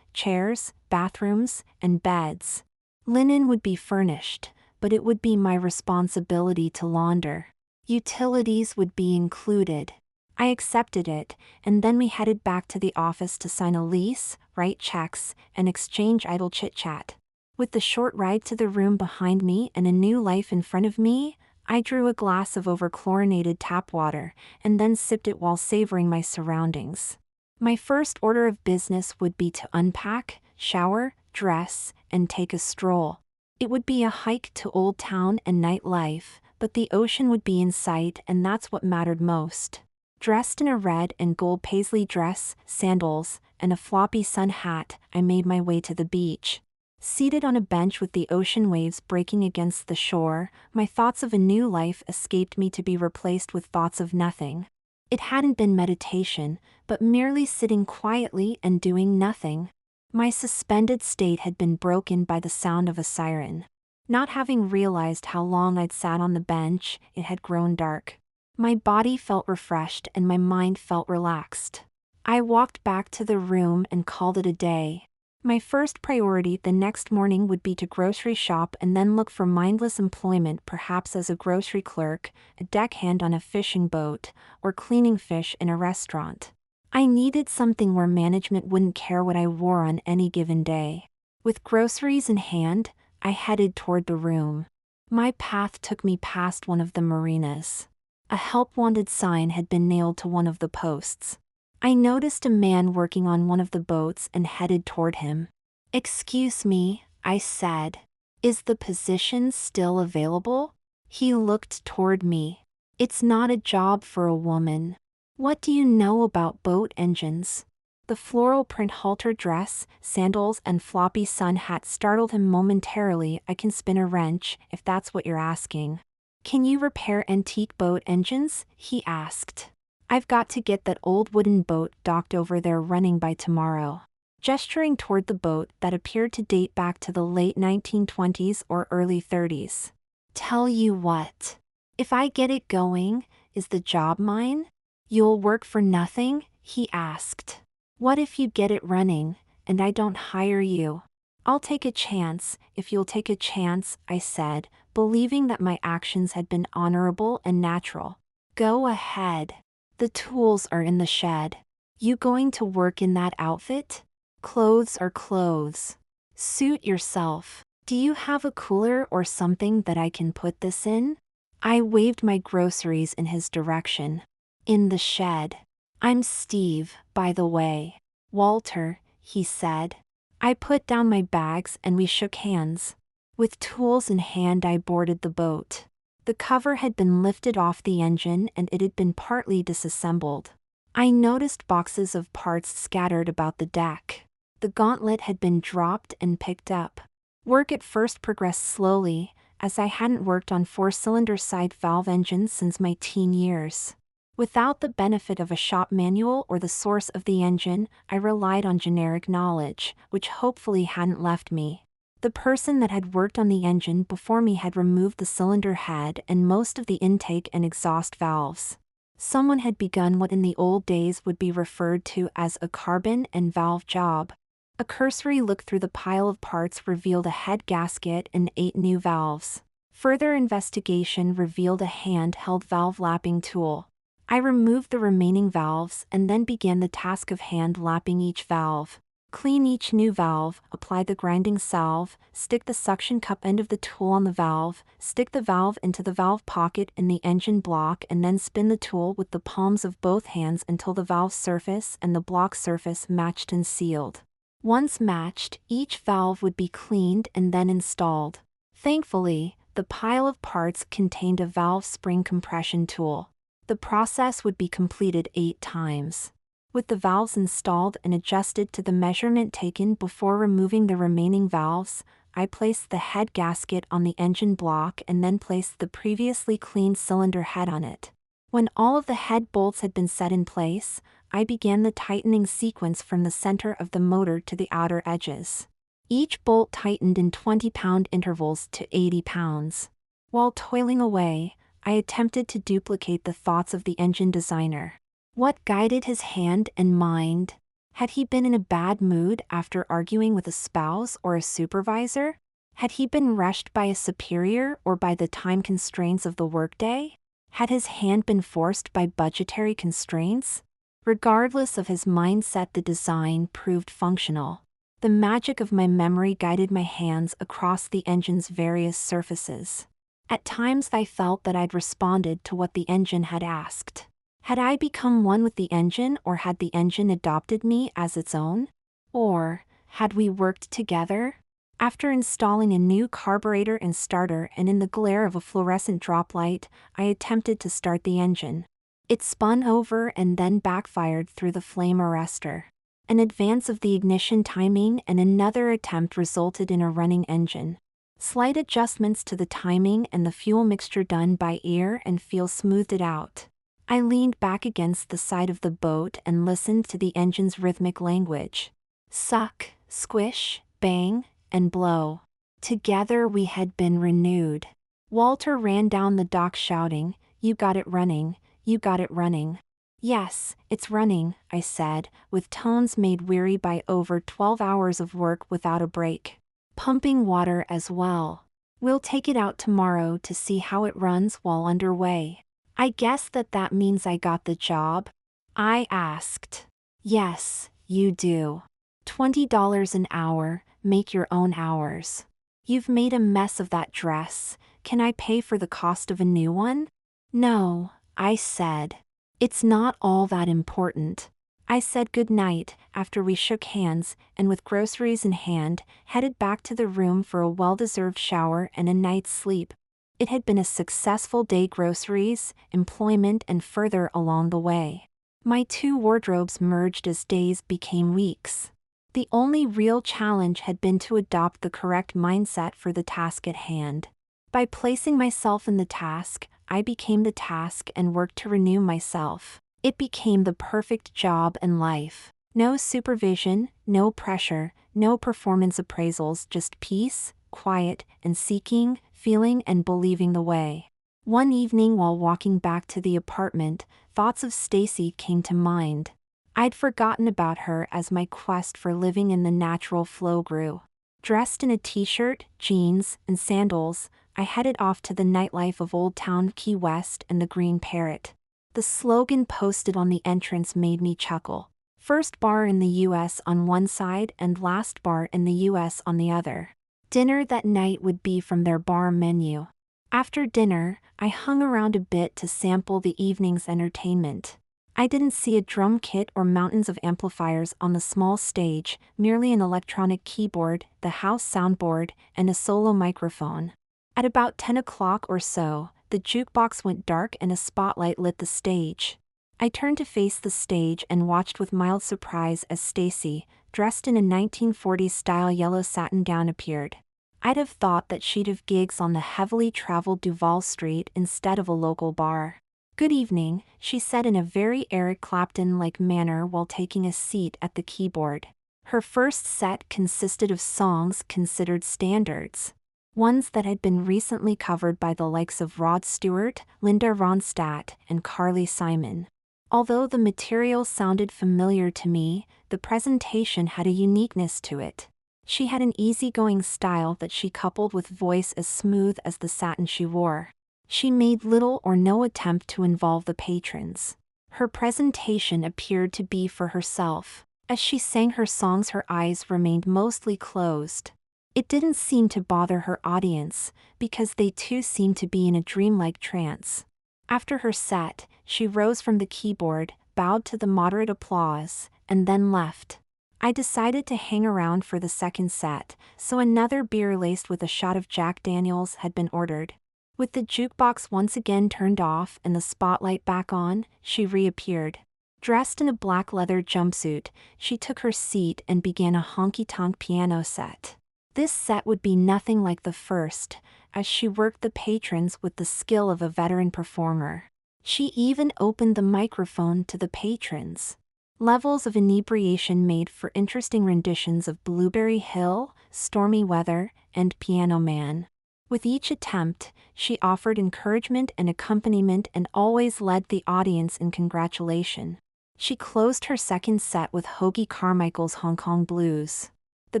chairs, bathrooms, and beds. Linen would be furnished, but it would be my responsibility to launder. Utilities would be included. I accepted it, and then we headed back to the office to sign a lease, write checks, and exchange idle chit-chat. With the short ride to the room behind me and a new life in front of me, I drew a glass of over-chlorinated tap water, and then sipped it while savoring my surroundings. My first order of business would be to unpack, shower, dress, and take a stroll. It would be a hike to Old Town and nightlife, but the ocean would be in sight and that's what mattered most. Dressed in a red and gold paisley dress, sandals, and a floppy sun hat, I made my way to the beach. Seated on a bench with the ocean waves breaking against the shore, my thoughts of a new life escaped me to be replaced with thoughts of nothing. It hadn't been meditation, but merely sitting quietly and doing nothing. My suspended state had been broken by the sound of a siren. Not having realized how long I'd sat on the bench, it had grown dark. My body felt refreshed and my mind felt relaxed. I walked back to the room and called it a day. My first priority the next morning would be to grocery shop and then look for mindless employment, perhaps as a grocery clerk, a deckhand on a fishing boat, or cleaning fish in a restaurant. I needed something where management wouldn't care what I wore on any given day. With groceries in hand, I headed toward the room. My path took me past one of the marinas. A help wanted sign had been nailed to one of the posts. I noticed a man working on one of the boats and headed toward him. "Excuse me," I said. "Is the position still available?" He looked toward me. "It's not a job for a woman. What do you know about boat engines?" The floral print halter dress, sandals, and floppy sun hat startled him momentarily. "I can spin a wrench, if that's what you're asking." "Can you repair antique boat engines?" he asked. "I've got to get that old wooden boat docked over there running by tomorrow." Gesturing toward the boat that appeared to date back to the late 1920s or early 30s. "Tell you what. If I get it going, is the job mine?" "You'll work for nothing?" he asked. "What if you get it running, and I don't hire you?" "I'll take a chance, if you'll take a chance," I said, believing that my actions had been honorable and natural. "Go ahead. The tools are in the shed. You going to work in that outfit? Clothes are clothes. Suit yourself. Do you have a cooler or something that I can put this in?" I waved my groceries in his direction. "In the shed. I'm Steve, by the way." "Walter," he said. I put down my bags and we shook hands. With tools in hand I boarded the boat. The cover had been lifted off the engine and it had been partly disassembled. I noticed boxes of parts scattered about the deck. The gauntlet had been dropped and picked up. Work at first progressed slowly, as I hadn't worked on 4-cylinder side valve engines since my teen years. Without the benefit of a shop manual or the source of the engine, I relied on generic knowledge, which hopefully hadn't left me. The person that had worked on the engine before me had removed the cylinder head and most of the intake and exhaust valves. Someone had begun what in the old days would be referred to as a carbon and valve job. A cursory look through the pile of parts revealed a head gasket and 8 new valves. Further investigation revealed a handheld valve lapping tool. I removed the remaining valves and then began the task of hand lapping each valve. Clean each new valve, apply the grinding salve, stick the suction cup end of the tool on the valve, stick the valve into the valve pocket in the engine block, and then spin the tool with the palms of both hands until the valve surface and the block surface matched and sealed. Once matched, each valve would be cleaned and then installed. Thankfully, the pile of parts contained a valve spring compression tool. The process would be completed 8 times. With the valves installed and adjusted to the measurement taken before removing the remaining valves, I placed the head gasket on the engine block and then placed the previously cleaned cylinder head on it. When all of the head bolts had been set in place, I began the tightening sequence from the center of the motor to the outer edges. Each bolt tightened in 20-pound intervals to 80 pounds. While toiling away, I attempted to duplicate the thoughts of the engine designer. What guided his hand and mind? Had he been in a bad mood after arguing with a spouse or a supervisor? Had he been rushed by a superior or by the time constraints of the workday? Had his hand been forced by budgetary constraints? Regardless of his mindset, the design proved functional. The magic of my memory guided my hands across the engine's various surfaces. At times I felt that I'd responded to what the engine had asked. Had I become one with the engine, or had the engine adopted me as its own? Or had we worked together? After installing a new carburetor and starter and in the glare of a fluorescent drop light, I attempted to start the engine. It spun over and then backfired through the flame arrestor. An advance of the ignition timing and another attempt resulted in a running engine. Slight adjustments to the timing and the fuel mixture done by ear and feel smoothed it out. I leaned back against the side of the boat and listened to the engine's rhythmic language. Suck, squish, bang, and blow. Together we had been renewed. Walter ran down the dock shouting, "You got it running, you got it running." "Yes, it's running," I said, with tones made weary by over 12 hours of work without a break. "Pumping water as well. We'll take it out tomorrow to see how it runs while underway." "I guess that means I got the job?" I asked. "Yes, you do. $20 an hour, make your own hours." "You've made a mess of that dress, can I pay for the cost of a new one?" "No," I said. "It's not all that important." I said goodnight after we shook hands and, with groceries in hand, headed back to the room for a well-deserved shower and a night's sleep. It had been a successful day: groceries, employment, and further along the way. My 2 wardrobes merged as days became weeks. The only real challenge had been to adopt the correct mindset for the task at hand. By placing myself in the task, I became the task and worked to renew myself. It became the perfect job and life. No supervision, no pressure, no performance appraisals, just peace, quiet, and seeking, feeling and believing the way. One evening while walking back to the apartment, thoughts of Stacy came to mind. I'd forgotten about her as my quest for living in the natural flow grew. Dressed in a t-shirt, jeans, and sandals, I headed off to the nightlife of Old Town Key West and the Green Parrot. The slogan posted on the entrance made me chuckle. First bar in the US on one side and last bar in the US on the other. Dinner that night would be from their bar menu. After dinner, I hung around a bit to sample the evening's entertainment. I didn't see a drum kit or mountains of amplifiers on the small stage, merely an electronic keyboard, the house soundboard, and a solo microphone. At about 10 o'clock or so, the jukebox went dark and a spotlight lit the stage. I turned to face the stage and watched with mild surprise as Stacy, dressed in a 1940s-style yellow satin gown, appeared. I'd have thought that she'd have gigs on the heavily traveled Duval Street instead of a local bar. "Good evening," she said in a very Eric Clapton-like manner while taking a seat at the keyboard. Her first set consisted of songs considered standards. Ones that had been recently covered by the likes of Rod Stewart, Linda Ronstadt, and Carly Simon. Although the material sounded familiar to me, the presentation had a uniqueness to it. She had an easygoing style that she coupled with voice as smooth as the satin she wore. She made little or no attempt to involve the patrons. Her presentation appeared to be for herself. As she sang her songs, her eyes remained mostly closed. It didn't seem to bother her audience, because they too seemed to be in a dreamlike trance. After her set, she rose from the keyboard, bowed to the moderate applause, and then left. I decided to hang around for the second set, so another beer laced with a shot of Jack Daniels had been ordered. With the jukebox once again turned off and the spotlight back on, she reappeared. Dressed in a black leather jumpsuit, she took her seat and began a honky-tonk piano set. This set would be nothing like the first, as she worked the patrons with the skill of a veteran performer. She even opened the microphone to the patrons. Levels of inebriation made for interesting renditions of Blueberry Hill, Stormy Weather, and Piano Man. With each attempt, she offered encouragement and accompaniment and always led the audience in congratulation. She closed her second set with Hoagy Carmichael's Hong Kong Blues. The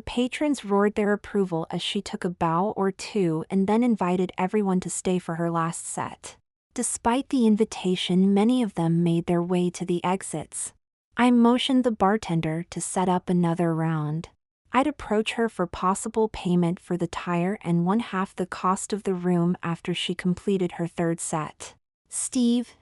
patrons roared their approval as she took a bow or two and then invited everyone to stay for her last set. Despite the invitation, many of them made their way to the exits. I motioned the bartender to set up another round. I'd approach her for possible payment for the tire and one-half the cost of the room after she completed her third set. Steve,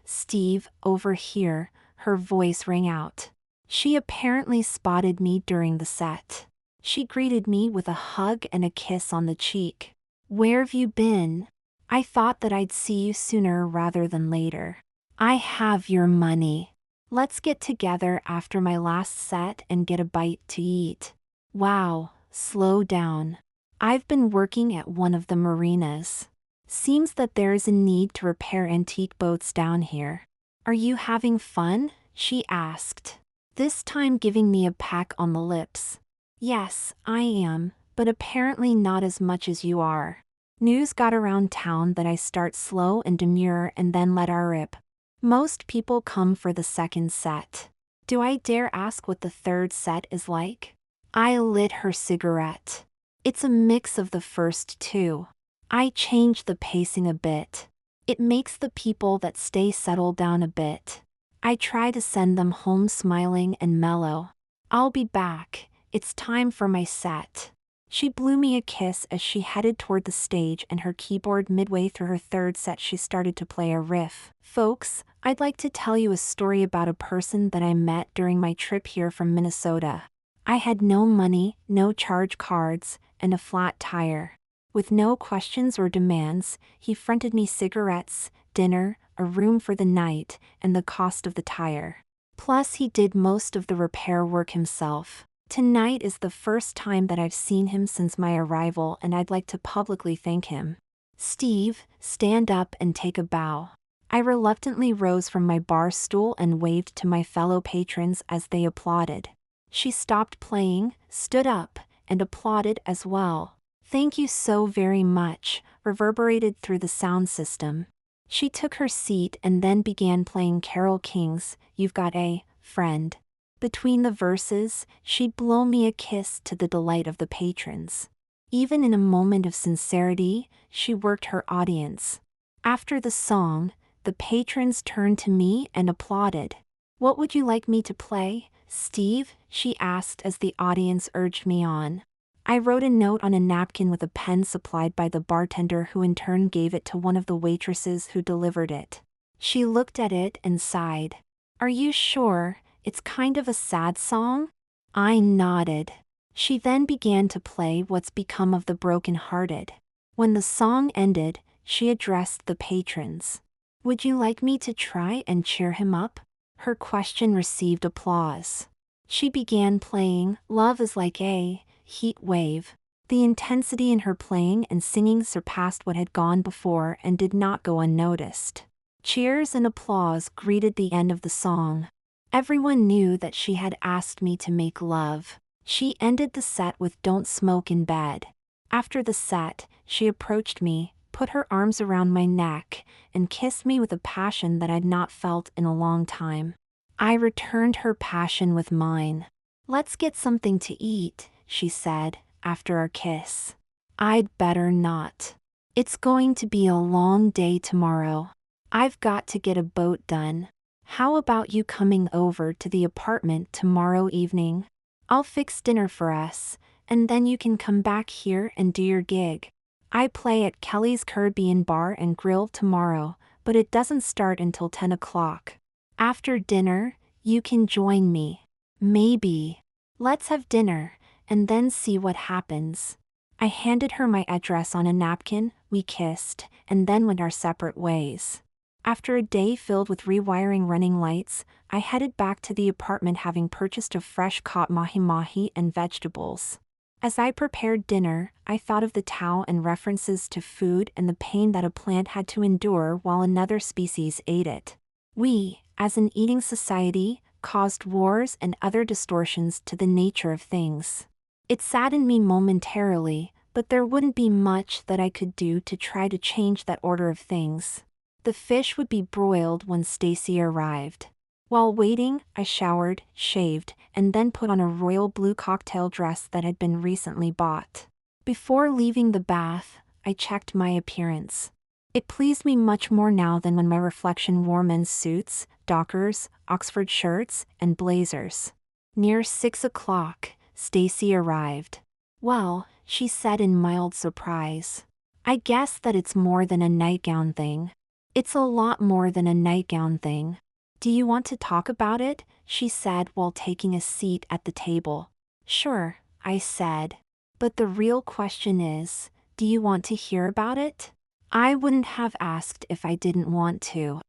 over here," her voice rang out. She apparently spotted me during the set. She greeted me with a hug and a kiss on the cheek. "Where've you been? I thought that I'd see you sooner rather than later. I have your money. Let's get together after my last set and get a bite to eat." "Wow, slow down. I've been working at one of the marinas. Seems that there is a need to repair antique boats down here. Are you having fun?" she asked, this time giving me a peck on the lips. "Yes, I am, but apparently not as much as you are." News got around town that I start slow and demure and then let her rip. Most people come for the second set. Do I dare ask what the third set is like? I lit her cigarette. It's a mix of the first two. I change the pacing a bit. It makes the people that stay settle down a bit. I try to send them home smiling and mellow. "I'll be back. It's time for my set." She blew me a kiss as she headed toward the stage and her keyboard. Midway through her third set, she started to play a riff. "Folks, I'd like to tell you a story about a person that I met during my trip here from Minnesota. I had no money, no charge cards, and a flat tire. With no questions or demands, he fronted me cigarettes, dinner, a room for the night, and the cost of the tire. Plus, he did most of the repair work himself. Tonight is the first time that I've seen him since my arrival, and I'd like to publicly thank him. Steve, stand up and take a bow." I reluctantly rose from my bar stool and waved to my fellow patrons as they applauded. She stopped playing, stood up, and applauded as well. "Thank you so very much," reverberated through the sound system. She took her seat and then began playing Carole King's "You've Got a Friend." Between the verses, she'd blow me a kiss to the delight of the patrons. Even in a moment of sincerity, she worked her audience. After the song, the patrons turned to me and applauded. "What would you like me to play, Steve?" she asked as the audience urged me on. I wrote a note on a napkin with a pen supplied by the bartender, who in turn gave it to one of the waitresses who delivered it. She looked at it and sighed. "Are you sure? It's kind of a sad song?" I nodded. She then began to play What's Become of the Broken Hearted. When the song ended, she addressed the patrons. "Would you like me to try and cheer him up?" Her question received applause. She began playing Love Is Like a Heat Wave. The intensity in her playing and singing surpassed what had gone before and did not go unnoticed. Cheers and applause greeted the end of the song. Everyone knew that she had asked me to make love. She ended the set with "Don't Smoke in Bed." After the set, she approached me, put her arms around my neck, and kissed me with a passion that I'd not felt in a long time. I returned her passion with mine. Let's get something to eat, she said, after our kiss. I'd better not. It's going to be a long day tomorrow. I've got to get a boat done. How about you coming over to the apartment tomorrow evening? I'll fix dinner for us, and then you can come back here and do your gig. I play at Kelly's Caribbean Bar and Grill tomorrow, but it doesn't start until 10 o'clock. After dinner, you can join me. Maybe. Let's have dinner, and then see what happens. I handed her my address on a napkin, we kissed, and then went our separate ways. After a day filled with rewiring running lights, I headed back to the apartment having purchased a fresh caught mahi-mahi and vegetables. As I prepared dinner, I thought of the Tao and references to food and the pain that a plant had to endure while another species ate it. We, as an eating society, caused wars and other distortions to the nature of things. It saddened me momentarily, but there wouldn't be much that I could do to try to change that order of things. The fish would be broiled when Stacy arrived. While waiting, I showered, shaved, and then put on a royal blue cocktail dress that had been recently bought. Before leaving the bath, I checked my appearance. It pleased me much more now than when my reflection wore men's suits, dockers, Oxford shirts, and blazers. Near 6 o'clock, Stacy arrived. Well, she said in mild surprise. I guess that it's more than a nightgown thing. It's a lot more than a nightgown thing. Do you want to talk about it? She said while taking a seat at the table. Sure, I said. But the real question is, do you want to hear about it? I wouldn't have asked if I didn't want to.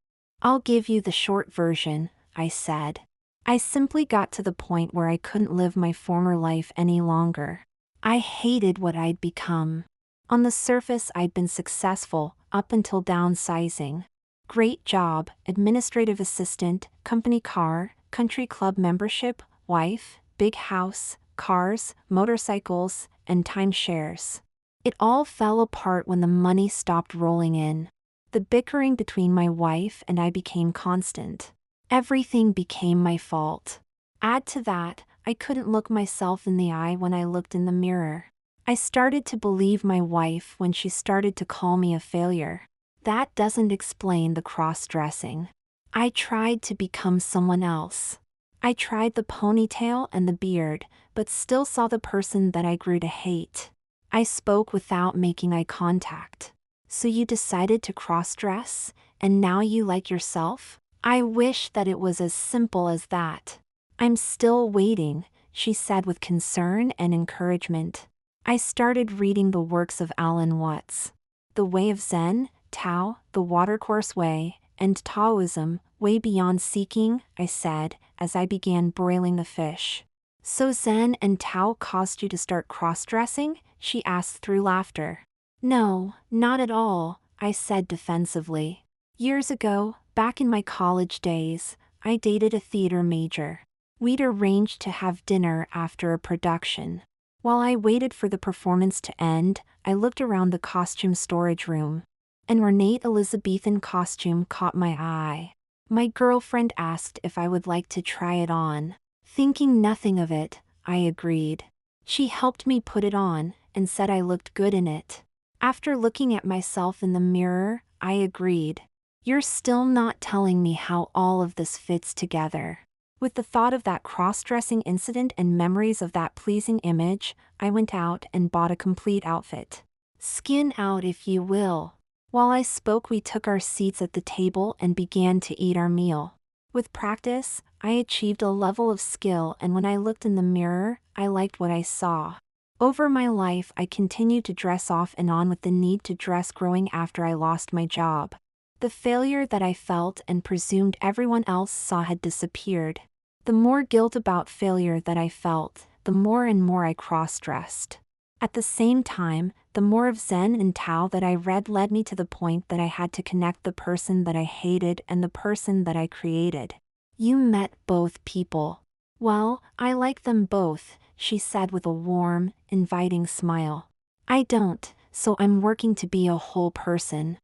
I'll give you the short version, I said. I simply got to the point where I couldn't live my former life any longer. I hated what I'd become. On the surface, I'd been successful, up until downsizing. Great job, administrative assistant, company car, country club membership, wife, big house, cars, motorcycles, and timeshares. It all fell apart when the money stopped rolling in. The bickering between my wife and I became constant. Everything became my fault. Add to that, I couldn't look myself in the eye when I looked in the mirror. I started to believe my wife when she started to call me a failure. That doesn't explain the cross-dressing. I tried to become someone else. I tried the ponytail and the beard, but still saw the person that I grew to hate. I spoke without making eye contact. So you decided to cross-dress, and now you like yourself? I wish that it was as simple as that. I'm still waiting, she said with concern and encouragement. I started reading the works of Alan Watts. The Way of Zen, Tao, the Watercourse Way, and Taoism, Way Beyond Seeking, I said, as I began broiling the fish. So Zen and Tao caused you to start cross-dressing? She asked through laughter. No, not at all, I said defensively. Years ago, back in my college days, I dated a theater major. We'd arranged to have dinner after a production. While I waited for the performance to end, I looked around the costume storage room. An ornate Elizabethan costume caught my eye. My girlfriend asked if I would like to try it on. Thinking nothing of it, I agreed. She helped me put it on, and said I looked good in it. After looking at myself in the mirror, I agreed. You're still not telling me how all of this fits together. With the thought of that cross-dressing incident and memories of that pleasing image, I went out and bought a complete outfit. Skin out if you will. While I spoke, we took our seats at the table and began to eat our meal. With practice, I achieved a level of skill, and when I looked in the mirror, I liked what I saw. Over my life, I continued to dress off and on with the need to dress growing after I lost my job. The failure that I felt and presumed everyone else saw had disappeared. The more guilt about failure that I felt, the more and more I cross-dressed. At the same time, the more of Zen and Tao that I read led me to the point that I had to connect the person that I hated and the person that I created. You met both people. Well, I like them both, she said with a warm, inviting smile. I don't, so I'm working to be a whole person.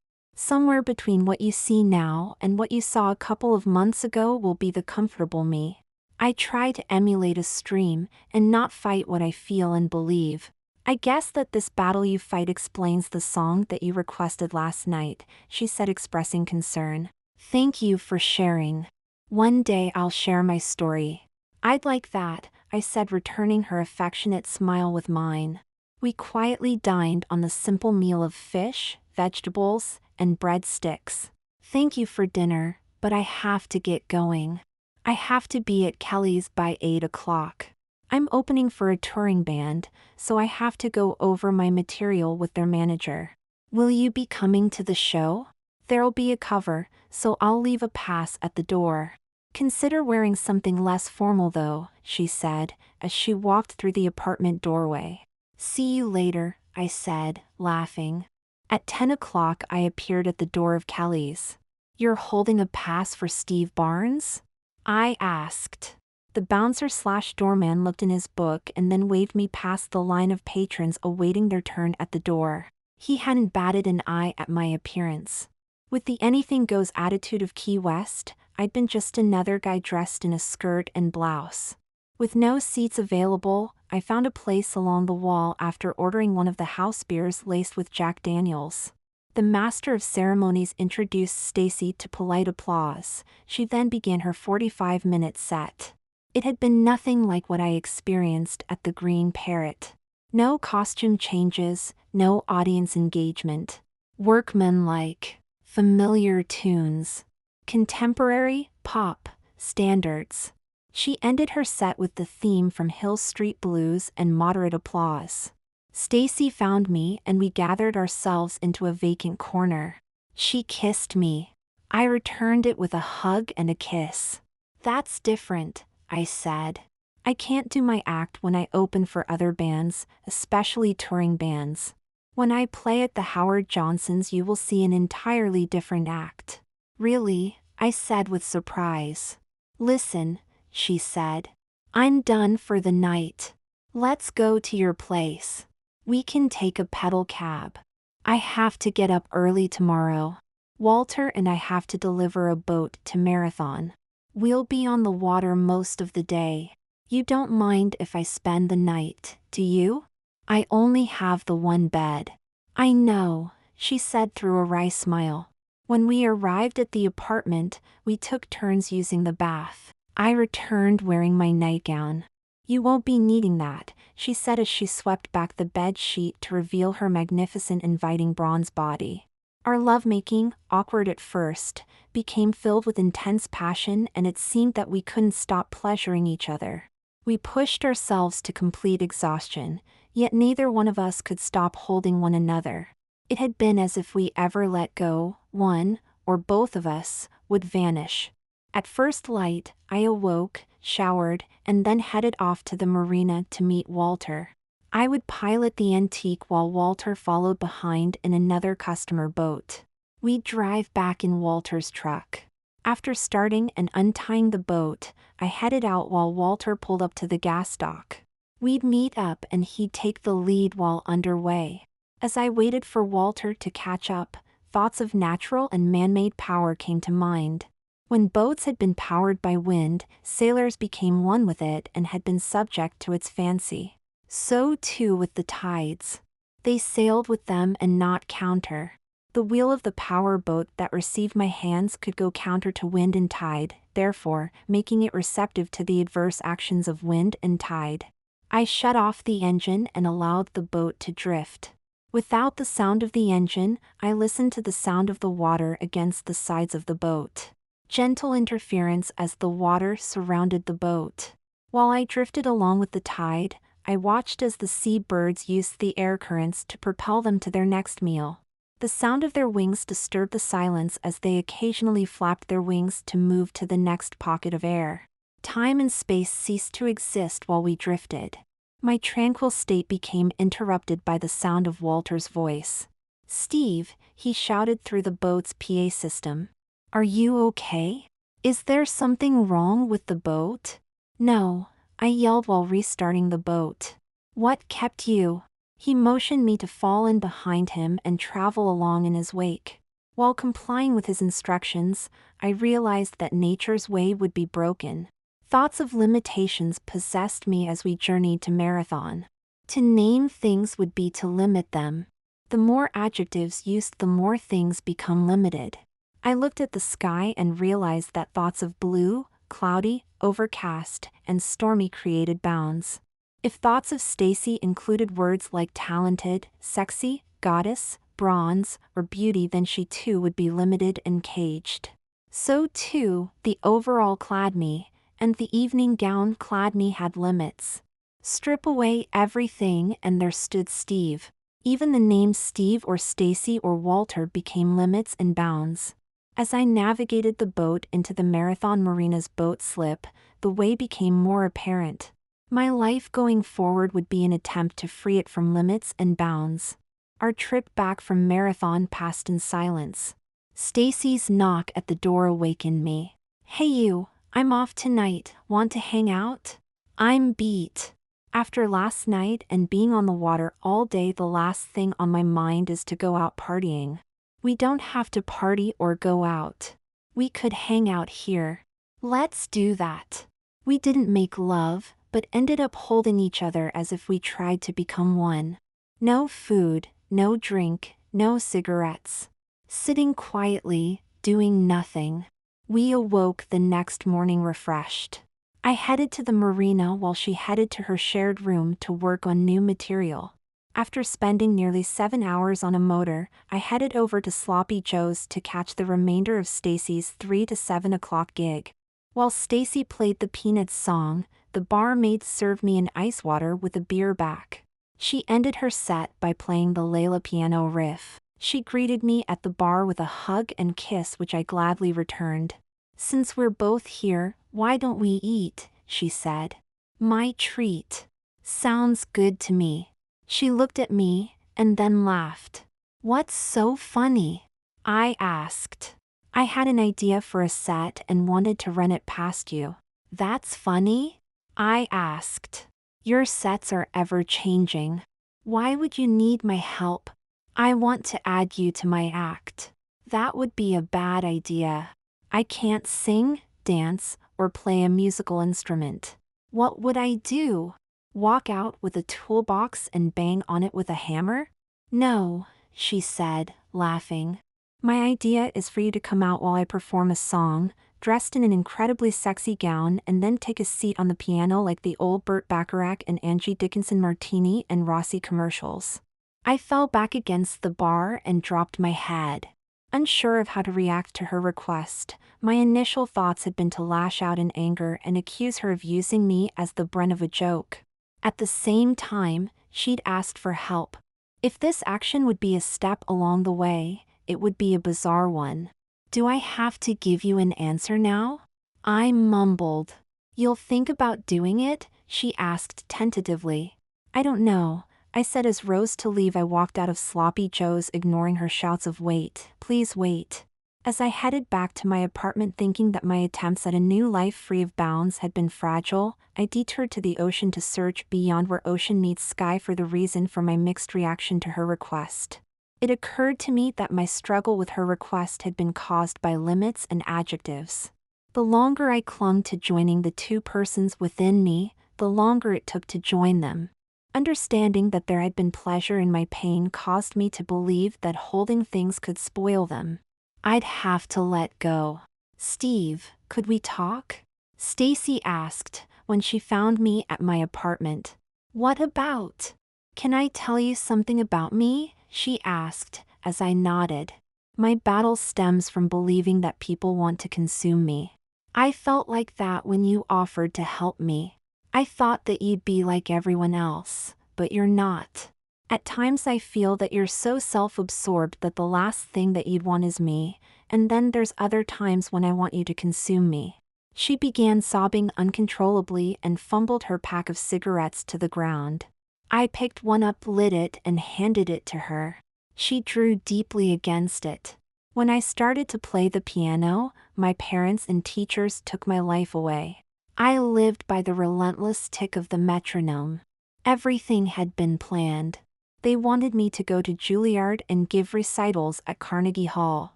Somewhere between what you see now and what you saw a couple of months ago will be the comfortable me. I try to emulate a stream and not fight what I feel and believe. I guess that this battle you fight explains the song that you requested last night, she said, expressing concern. Thank you for sharing. One day I'll share my story. I'd like that, I said, returning her affectionate smile with mine. We quietly dined on the simple meal of fish, vegetables, and breadsticks. Thank you for dinner, but I have to get going. I have to be at Kelly's by 8 o'clock. I'm opening for a touring band, so I have to go over my material with their manager. Will you be coming to the show? There'll be a cover, so I'll leave a pass at the door. Consider wearing something less formal though, she said, as she walked through the apartment doorway. See you later, I said, laughing. At 10 o'clock I appeared at the door of Kelly's. You're holding a pass for Steve Barnes? I asked. The bouncer/doorman looked in his book and then waved me past the line of patrons awaiting their turn at the door. He hadn't batted an eye at my appearance. With the anything-goes attitude of Key West, I'd been just another guy dressed in a skirt and blouse. With no seats available, I found a place along the wall after ordering one of the house beers laced with Jack Daniels. The master of ceremonies introduced Stacy to polite applause. She then began her 45-minute set. It had been nothing like what I experienced at the Green Parrot. No costume changes, no audience engagement. Workmanlike, familiar tunes. Contemporary, pop, standards. She ended her set with the theme from Hill Street Blues and moderate applause. Stacy found me and we gathered ourselves into a vacant corner. She kissed me. I returned it with a hug and a kiss. That's different, I said. I can't do my act when I open for other bands, especially touring bands. When I play at the Howard Johnsons, you will see an entirely different act. Really? I said with surprise. Listen, she said. I'm done for the night. Let's go to your place. We can take a pedal cab. I have to get up early tomorrow. Walter and I have to deliver a boat to Marathon. We'll be on the water most of the day. You don't mind if I spend the night, do you? I only have the one bed. I know, she said through a wry smile. When we arrived at the apartment, we took turns using the bath. I returned wearing my nightgown. You won't be needing that, she said as she swept back the bed sheet to reveal her magnificent, inviting bronze body. Our lovemaking, awkward at first, became filled with intense passion, and it seemed that we couldn't stop pleasuring each other. We pushed ourselves to complete exhaustion, yet neither one of us could stop holding one another. It had been as if we ever let go, one, or both of us, would vanish. At first light, I awoke, showered, and then headed off to the marina to meet Walter. I would pilot the Antique while Walter followed behind in another customer boat. We'd drive back in Walter's truck. After starting and untying the boat, I headed out while Walter pulled up to the gas dock. We'd meet up and he'd take the lead while underway. As I waited for Walter to catch up, thoughts of natural and man-made power came to mind. When boats had been powered by wind, sailors became one with it and had been subject to its fancy. So too with the tides. They sailed with them and not counter. The wheel of the power boat that received my hands could go counter to wind and tide, therefore, making it receptive to the adverse actions of wind and tide. I shut off the engine and allowed the boat to drift. Without the sound of the engine, I listened to the sound of the water against the sides of the boat. Gentle interference as the water surrounded the boat. While I drifted along with the tide, I watched as the sea birds used the air currents to propel them to their next meal. The sound of their wings disturbed the silence as they occasionally flapped their wings to move to the next pocket of air. Time and space ceased to exist while we drifted. My tranquil state became interrupted by the sound of Walter's voice. "Steve," he shouted through the boat's PA system. "Are you okay? Is there something wrong with the boat?" "No," I yelled while restarting the boat. "What kept you?" He motioned me to fall in behind him and travel along in his wake. While complying with his instructions, I realized that nature's way would be broken. Thoughts of limitations possessed me as we journeyed to Marathon. To name things would be to limit them. The more adjectives used, the more things become limited. I looked at the sky and realized that thoughts of blue, cloudy, overcast, and stormy created bounds. If thoughts of Stacy included words like talented, sexy, goddess, bronze, or beauty, then she too would be limited and caged. So too, the overall clad me, and the evening gown clad me had limits. Strip away everything and there stood Steve. Even the names Steve or Stacy or Walter became limits and bounds. As I navigated the boat into the Marathon Marina's boat slip, the way became more apparent. My life going forward would be an attempt to free it from limits and bounds. Our trip back from Marathon passed in silence. Stacy's knock at the door awakened me. "Hey you, I'm off tonight, want to hang out?" I'm beat. After last night and being on the water all day, the last thing on my mind is to go out partying. We don't have to party or go out. We could hang out here. Let's do that. We didn't make love, but ended up holding each other as if we tried to become one. No food, no drink, no cigarettes. Sitting quietly, doing nothing. We awoke the next morning refreshed. I headed to the marina while she headed to her shared room to work on new material. After spending nearly 7 hours on a motor, I headed over to Sloppy Joe's to catch the remainder of Stacy's 3 to 7 o'clock gig. While Stacy played the Peanuts song, the barmaid served me an ice water with a beer back. She ended her set by playing the Layla piano riff. She greeted me at the bar with a hug and kiss, which I gladly returned. "Since we're both here, why don't we eat?" she said. "My treat. Sounds good to me." She looked at me, and then laughed. "What's so funny?" I asked. "I had an idea for a set and wanted to run it past you." "That's funny?" I asked. "Your sets are ever-changing. Why would you need my help?" "I want to add you to my act." "That would be a bad idea. I can't sing, dance, or play a musical instrument." "What would I do? Walk out with a toolbox and bang on it with a hammer?" "No," she said, laughing. "My idea is for you to come out while I perform a song, dressed in an incredibly sexy gown, and then take a seat on the piano like the old Burt Bacharach and Angie Dickinson Martini and Rossi commercials." I fell back against the bar and dropped my head. Unsure of how to react to her request, my initial thoughts had been to lash out in anger and accuse her of using me as the butt of a joke. At the same time, she'd asked for help. If this action would be a step along the way, it would be a bizarre one. "Do I have to give you an answer now?" I mumbled. "You'll think about doing it?" she asked tentatively. "I don't know," I said as rose to leave. I walked out of Sloppy Joe's, ignoring her shouts of "Wait, please wait." As I headed back to my apartment thinking that my attempts at a new life free of bounds had been fragile, I detoured to the ocean to search beyond where ocean meets sky for the reason for my mixed reaction to her request. It occurred to me that my struggle with her request had been caused by limits and adjectives. The longer I clung to joining the two persons within me, the longer it took to join them. Understanding that there had been pleasure in my pain caused me to believe that holding things could spoil them. I'd have to let go. "Steve, could we talk?" Stacy asked when she found me at my apartment. "What about?" "Can I tell you something about me?" she asked, as I nodded. "My battle stems from believing that people want to consume me. I felt like that when you offered to help me. I thought that you'd be like everyone else, but you're not. At times I feel that you're so self-absorbed that the last thing that you'd want is me, and then there's other times when I want you to consume me." She began sobbing uncontrollably and fumbled her pack of cigarettes to the ground. I picked one up, lit it, and handed it to her. She drew deeply against it. "When I started to play the piano, my parents and teachers took my life away. I lived by the relentless tick of the metronome. Everything had been planned. They wanted me to go to Juilliard and give recitals at Carnegie Hall.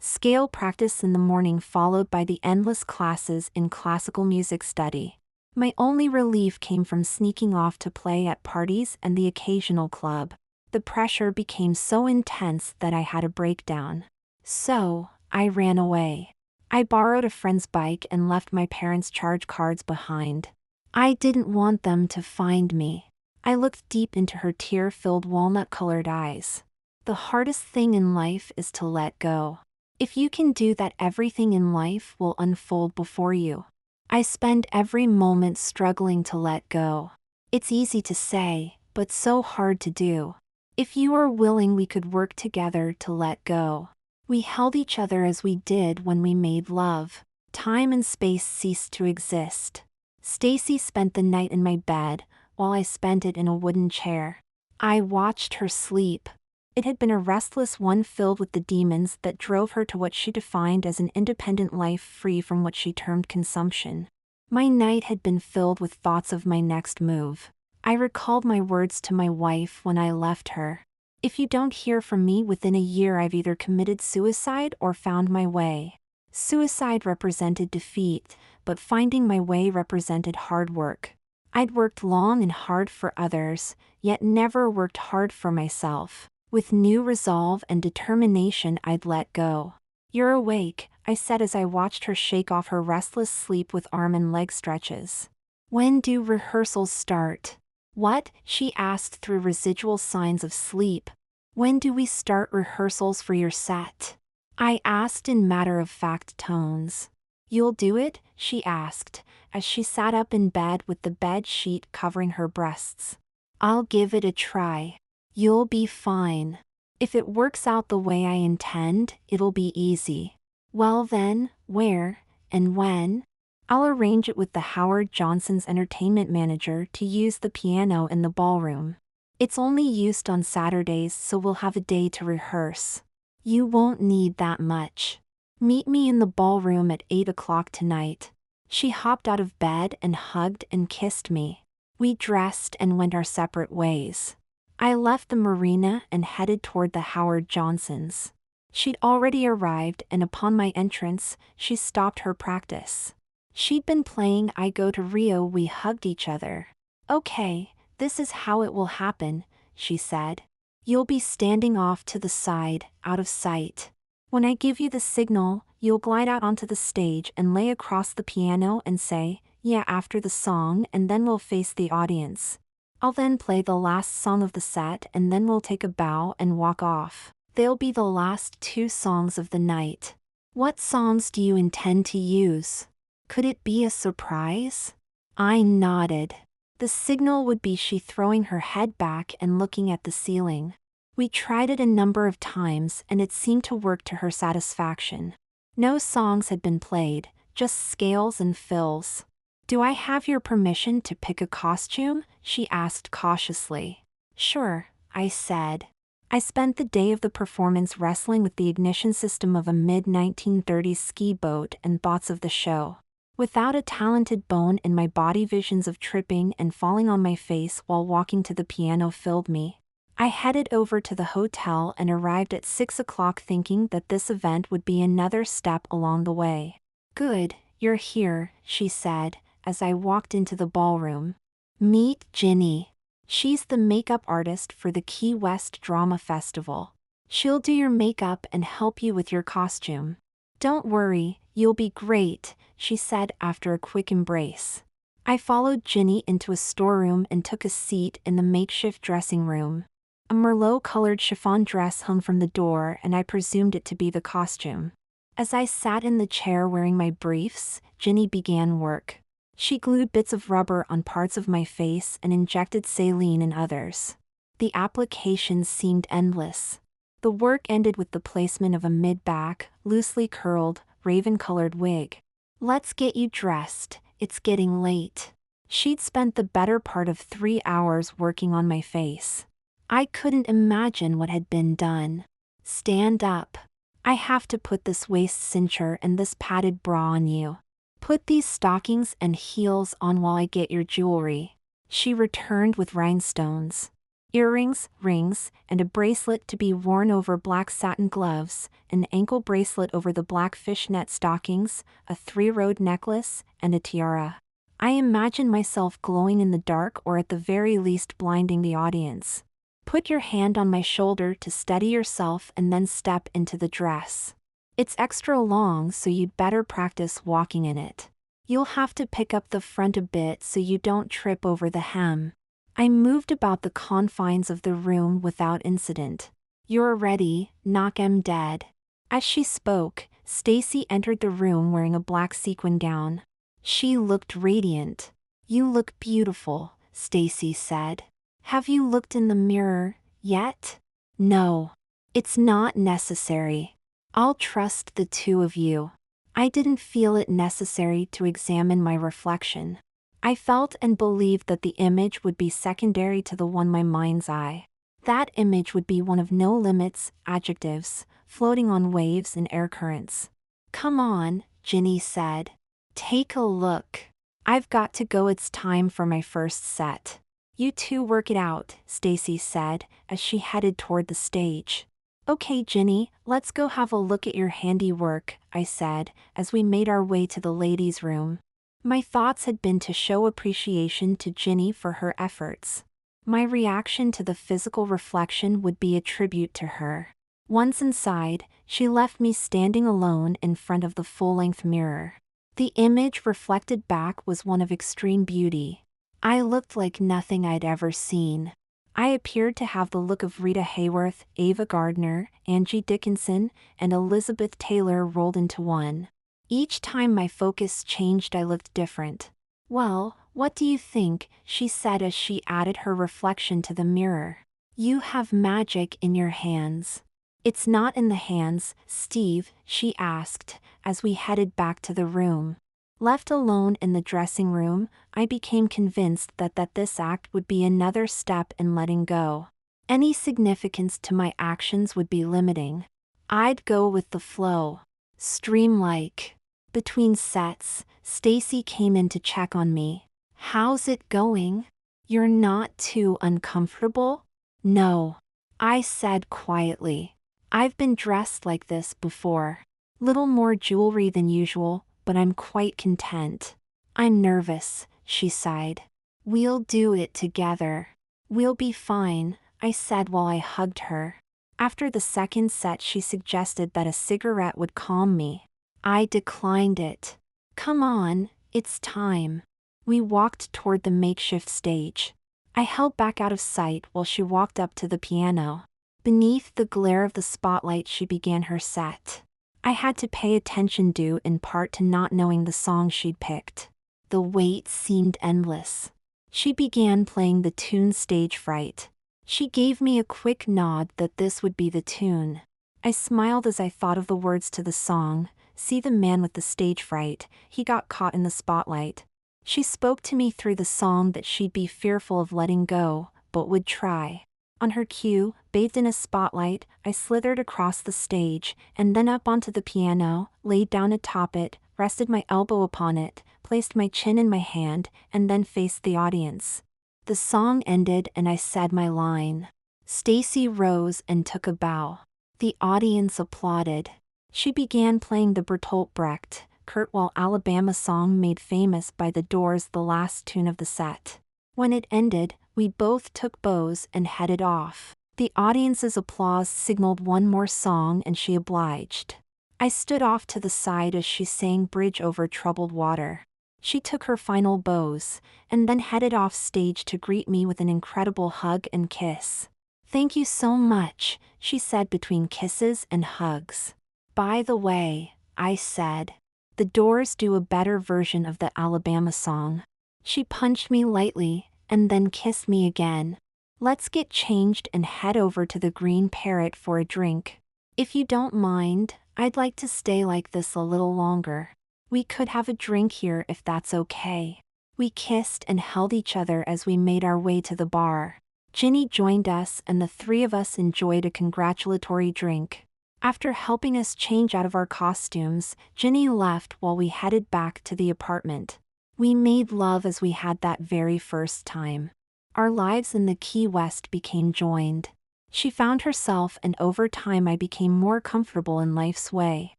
Scale practice in the morning followed by the endless classes in classical music study. My only relief came from sneaking off to play at parties and the occasional club. The pressure became so intense that I had a breakdown. So, I ran away. I borrowed a friend's bike and left my parents' charge cards behind. I didn't want them to find me. I looked deep into her tear-filled walnut-colored eyes. The hardest thing in life is to let go. If you can do that, everything in life will unfold before you. I spend every moment struggling to let go. It's easy to say, but so hard to do. If you are willing, we could work together to let go. We held each other as we did when we made love. Time and space ceased to exist. Stacy spent the night in my bed, while I spent it in a wooden chair. I watched her sleep. It had been a restless one filled with the demons that drove her to what she defined as an independent life free from what she termed consumption. My night had been filled with thoughts of my next move. I recalled my words to my wife when I left her. If you don't hear from me within a year, I've either committed suicide or found my way. Suicide represented defeat, but finding my way represented hard work. I'd worked long and hard for others, yet never worked hard for myself. With new resolve and determination, I'd let go. You're awake, I said as I watched her shake off her restless sleep with arm and leg stretches. When do rehearsals start? What? She asked through residual signs of sleep. When do we start rehearsals for your set? I asked in matter-of-fact tones. You'll do it? She asked, as she sat up in bed with the bed sheet covering her breasts. I'll give it a try. You'll be fine. If it works out the way I intend, it'll be easy. Well then, where and when? I'll arrange it with the Howard Johnson's entertainment manager to use the piano in the ballroom. It's only used on Saturdays, so we'll have a day to rehearse. You won't need that much. Meet me in the ballroom at 8 o'clock tonight. She hopped out of bed and hugged and kissed me. We dressed and went our separate ways. I left the marina and headed toward the Howard Johnsons. She'd already arrived, and upon my entrance, she stopped her practice. She'd been playing I Go to Rio. We hugged each other. Okay, this is how it will happen, she said. You'll be standing off to the side, out of sight. When I give you the signal, you'll glide out onto the stage and lay across the piano and say, yeah, after the song, and then we'll face the audience. I'll then play the last song of the set, and then we'll take a bow and walk off. They'll be the last 2 songs of the night. What songs do you intend to use? Could it be a surprise? I nodded. The signal would be she throwing her head back and looking at the ceiling. We tried it a number of times, and it seemed to work to her satisfaction. No songs had been played, just scales and fills. Do I have your permission to pick a costume? She asked cautiously. Sure, I said. I spent the day of the performance wrestling with the ignition system of a mid-1930s ski boat and thoughts of the show. Without a talented bone in my body, visions of tripping and falling on my face while walking to the piano filled me. I headed over to the hotel and arrived at 6 o'clock thinking that this event would be another step along the way. Good, you're here, she said, as I walked into the ballroom. Meet Ginny. She's the makeup artist for the Key West Drama Festival. She'll do your makeup and help you with your costume. Don't worry, you'll be great, she said after a quick embrace. I followed Ginny into a storeroom and took a seat in the makeshift dressing room. A Merlot-colored chiffon dress hung from the door, and I presumed it to be the costume. As I sat in the chair wearing my briefs, Ginny began work. She glued bits of rubber on parts of my face and injected saline in others. The applications seemed endless. The work ended with the placement of a mid-back, loosely curled, raven-colored wig. Let's get you dressed, it's getting late. She'd spent the better part of 3 hours working on my face. I couldn't imagine what had been done. Stand up. I have to put this waist cincher and this padded bra on you. Put these stockings and heels on while I get your jewelry. She returned with rhinestones. Earrings, rings, and a bracelet to be worn over black satin gloves, an ankle bracelet over the black fishnet stockings, a 3-rowed necklace, and a tiara. I imagine myself glowing in the dark or at the very least blinding the audience. Put your hand on my shoulder to steady yourself and then step into the dress. It's extra long, so you'd better practice walking in it. You'll have to pick up the front a bit so you don't trip over the hem. I moved about the confines of the room without incident. You're ready, knock 'em dead. As she spoke, Stacy entered the room wearing a black sequin gown. She looked radiant. You look beautiful, Stacy said. Have you looked in the mirror yet? No. It's not necessary. I'll trust the two of you. I didn't feel it necessary to examine my reflection. I felt and believed that the image would be secondary to the one my mind's eye. That image would be one of no limits, adjectives, floating on waves and air currents. Come on, Ginny said. Take a look. I've got to go, it's time for my first set. You two work it out, Stacy said, as she headed toward the stage. Okay, Ginny, let's go have a look at your handiwork, I said, as we made our way to the ladies' room. My thoughts had been to show appreciation to Ginny for her efforts. My reaction to the physical reflection would be a tribute to her. Once inside, she left me standing alone in front of the full-length mirror. The image reflected back was one of extreme beauty. I looked like nothing I'd ever seen. I appeared to have the look of Rita Hayworth, Ava Gardner, Angie Dickinson, and Elizabeth Taylor rolled into one. Each time my focus changed, I looked different. Well, what do you think? She said as she added her reflection to the mirror. You have magic in your hands. It's not in the hands, Steve, she asked, as we headed back to the room. Left alone in the dressing room, I became convinced that this act would be another step in letting go. Any significance to my actions would be limiting. I'd go with the flow. Stream-like. Between sets, Stacy came in to check on me. How's it going? You're not too uncomfortable? No. I said quietly. I've been dressed like this before. Little more jewelry than usual, but I'm quite content. I'm nervous, she sighed. We'll do it together. We'll be fine, I said while I hugged her. After the second set, she suggested that a cigarette would calm me. I declined it. Come on, it's time. We walked toward the makeshift stage. I held back out of sight while she walked up to the piano. Beneath the glare of the spotlight, she began her set. I had to pay attention due in part to not knowing the song she'd picked. The wait seemed endless. She began playing the tune Stage Fright. She gave me a quick nod that this would be the tune. I smiled as I thought of the words to the song. See the man with the stage fright, he got caught in the spotlight. She spoke to me through the song that she'd be fearful of letting go, but would try. On her cue, bathed in a spotlight, I slithered across the stage, and then up onto the piano, laid down atop it, rested my elbow upon it, placed my chin in my hand, and then faced the audience. The song ended and I said my line. Stacy rose and took a bow. The audience applauded. She began playing the Bertolt Brecht, Kurtwell, Alabama song made famous by the Doors, the last tune of the set. When it ended, we both took bows and headed off. The audience's applause signaled one more song and she obliged. I stood off to the side as she sang Bridge Over Troubled Water. She took her final bows, and then headed off stage to greet me with an incredible hug and kiss. Thank you so much, she said between kisses and hugs. By the way, I said, the Doors do a better version of the Alabama song. She punched me lightly, and then kissed me again. Let's get changed and head over to the Green Parrot for a drink. If you don't mind, I'd like to stay like this a little longer. We could have a drink here if that's okay. We kissed and held each other as we made our way to the bar. Ginny joined us and the three of us enjoyed a congratulatory drink. After helping us change out of our costumes, Ginny left while we headed back to the apartment. We made love as we had that very first time. Our lives in the Key West became joined. She found herself, and over time I became more comfortable in life's way.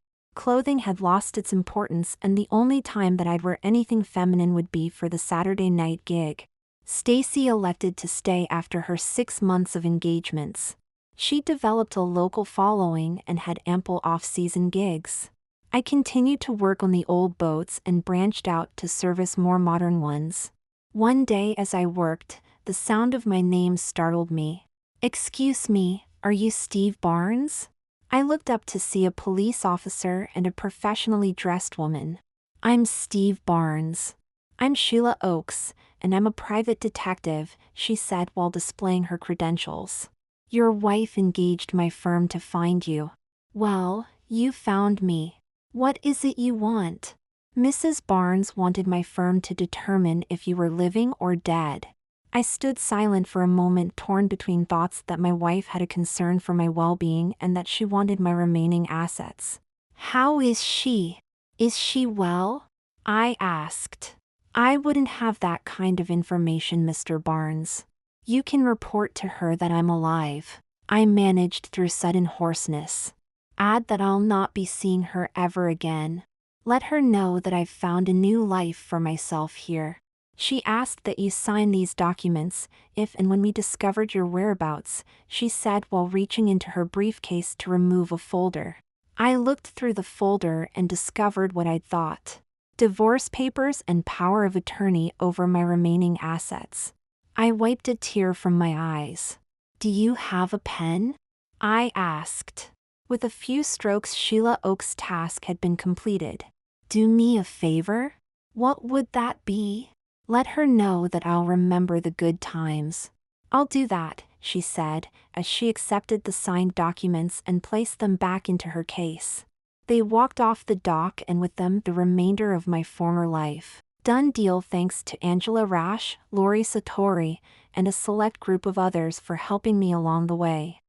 Clothing had lost its importance, and the only time that I'd wear anything feminine would be for the Saturday night gig. Stacy elected to stay after her 6 months of engagements. She developed a local following and had ample off-season gigs. I continued to work on the old boats and branched out to service more modern ones. One day as I worked, the sound of my name startled me. "Excuse me, are you Steve Barnes?" I looked up to see a police officer and a professionally dressed woman. "I'm Steve Barnes." "I'm Sheila Oakes, and I'm a private detective," she said while displaying her credentials. "Your wife engaged my firm to find you." "Well, you found me. What is it you want?" "Mrs. Barnes wanted my firm to determine if you were living or dead." I stood silent for a moment, torn between thoughts that my wife had a concern for my well-being and that she wanted my remaining assets. "How is she? Is she well?" I asked. "I wouldn't have that kind of information, Mr. Barnes. You can report to her that I'm alive." I managed through sudden hoarseness. "Add that I'll not be seeing her ever again. Let her know that I've found a new life for myself here. She asked that you sign these documents if and when we discovered your whereabouts," she said while reaching into her briefcase to remove a folder. I looked through the folder and discovered what I'd thought. Divorce papers and power of attorney over my remaining assets. I wiped a tear from my eyes. "Do you have a pen?" I asked. With a few strokes, Sheila Oakes' task had been completed. "Do me a favor?" "What would that be?" "Let her know that I'll remember the good times." "I'll do that," she said, as she accepted the signed documents and placed them back into her case. They walked off the dock, and with them the remainder of my former life. Done deal, thanks to Angela Rash, Lori Satori, and a select group of others for helping me along the way.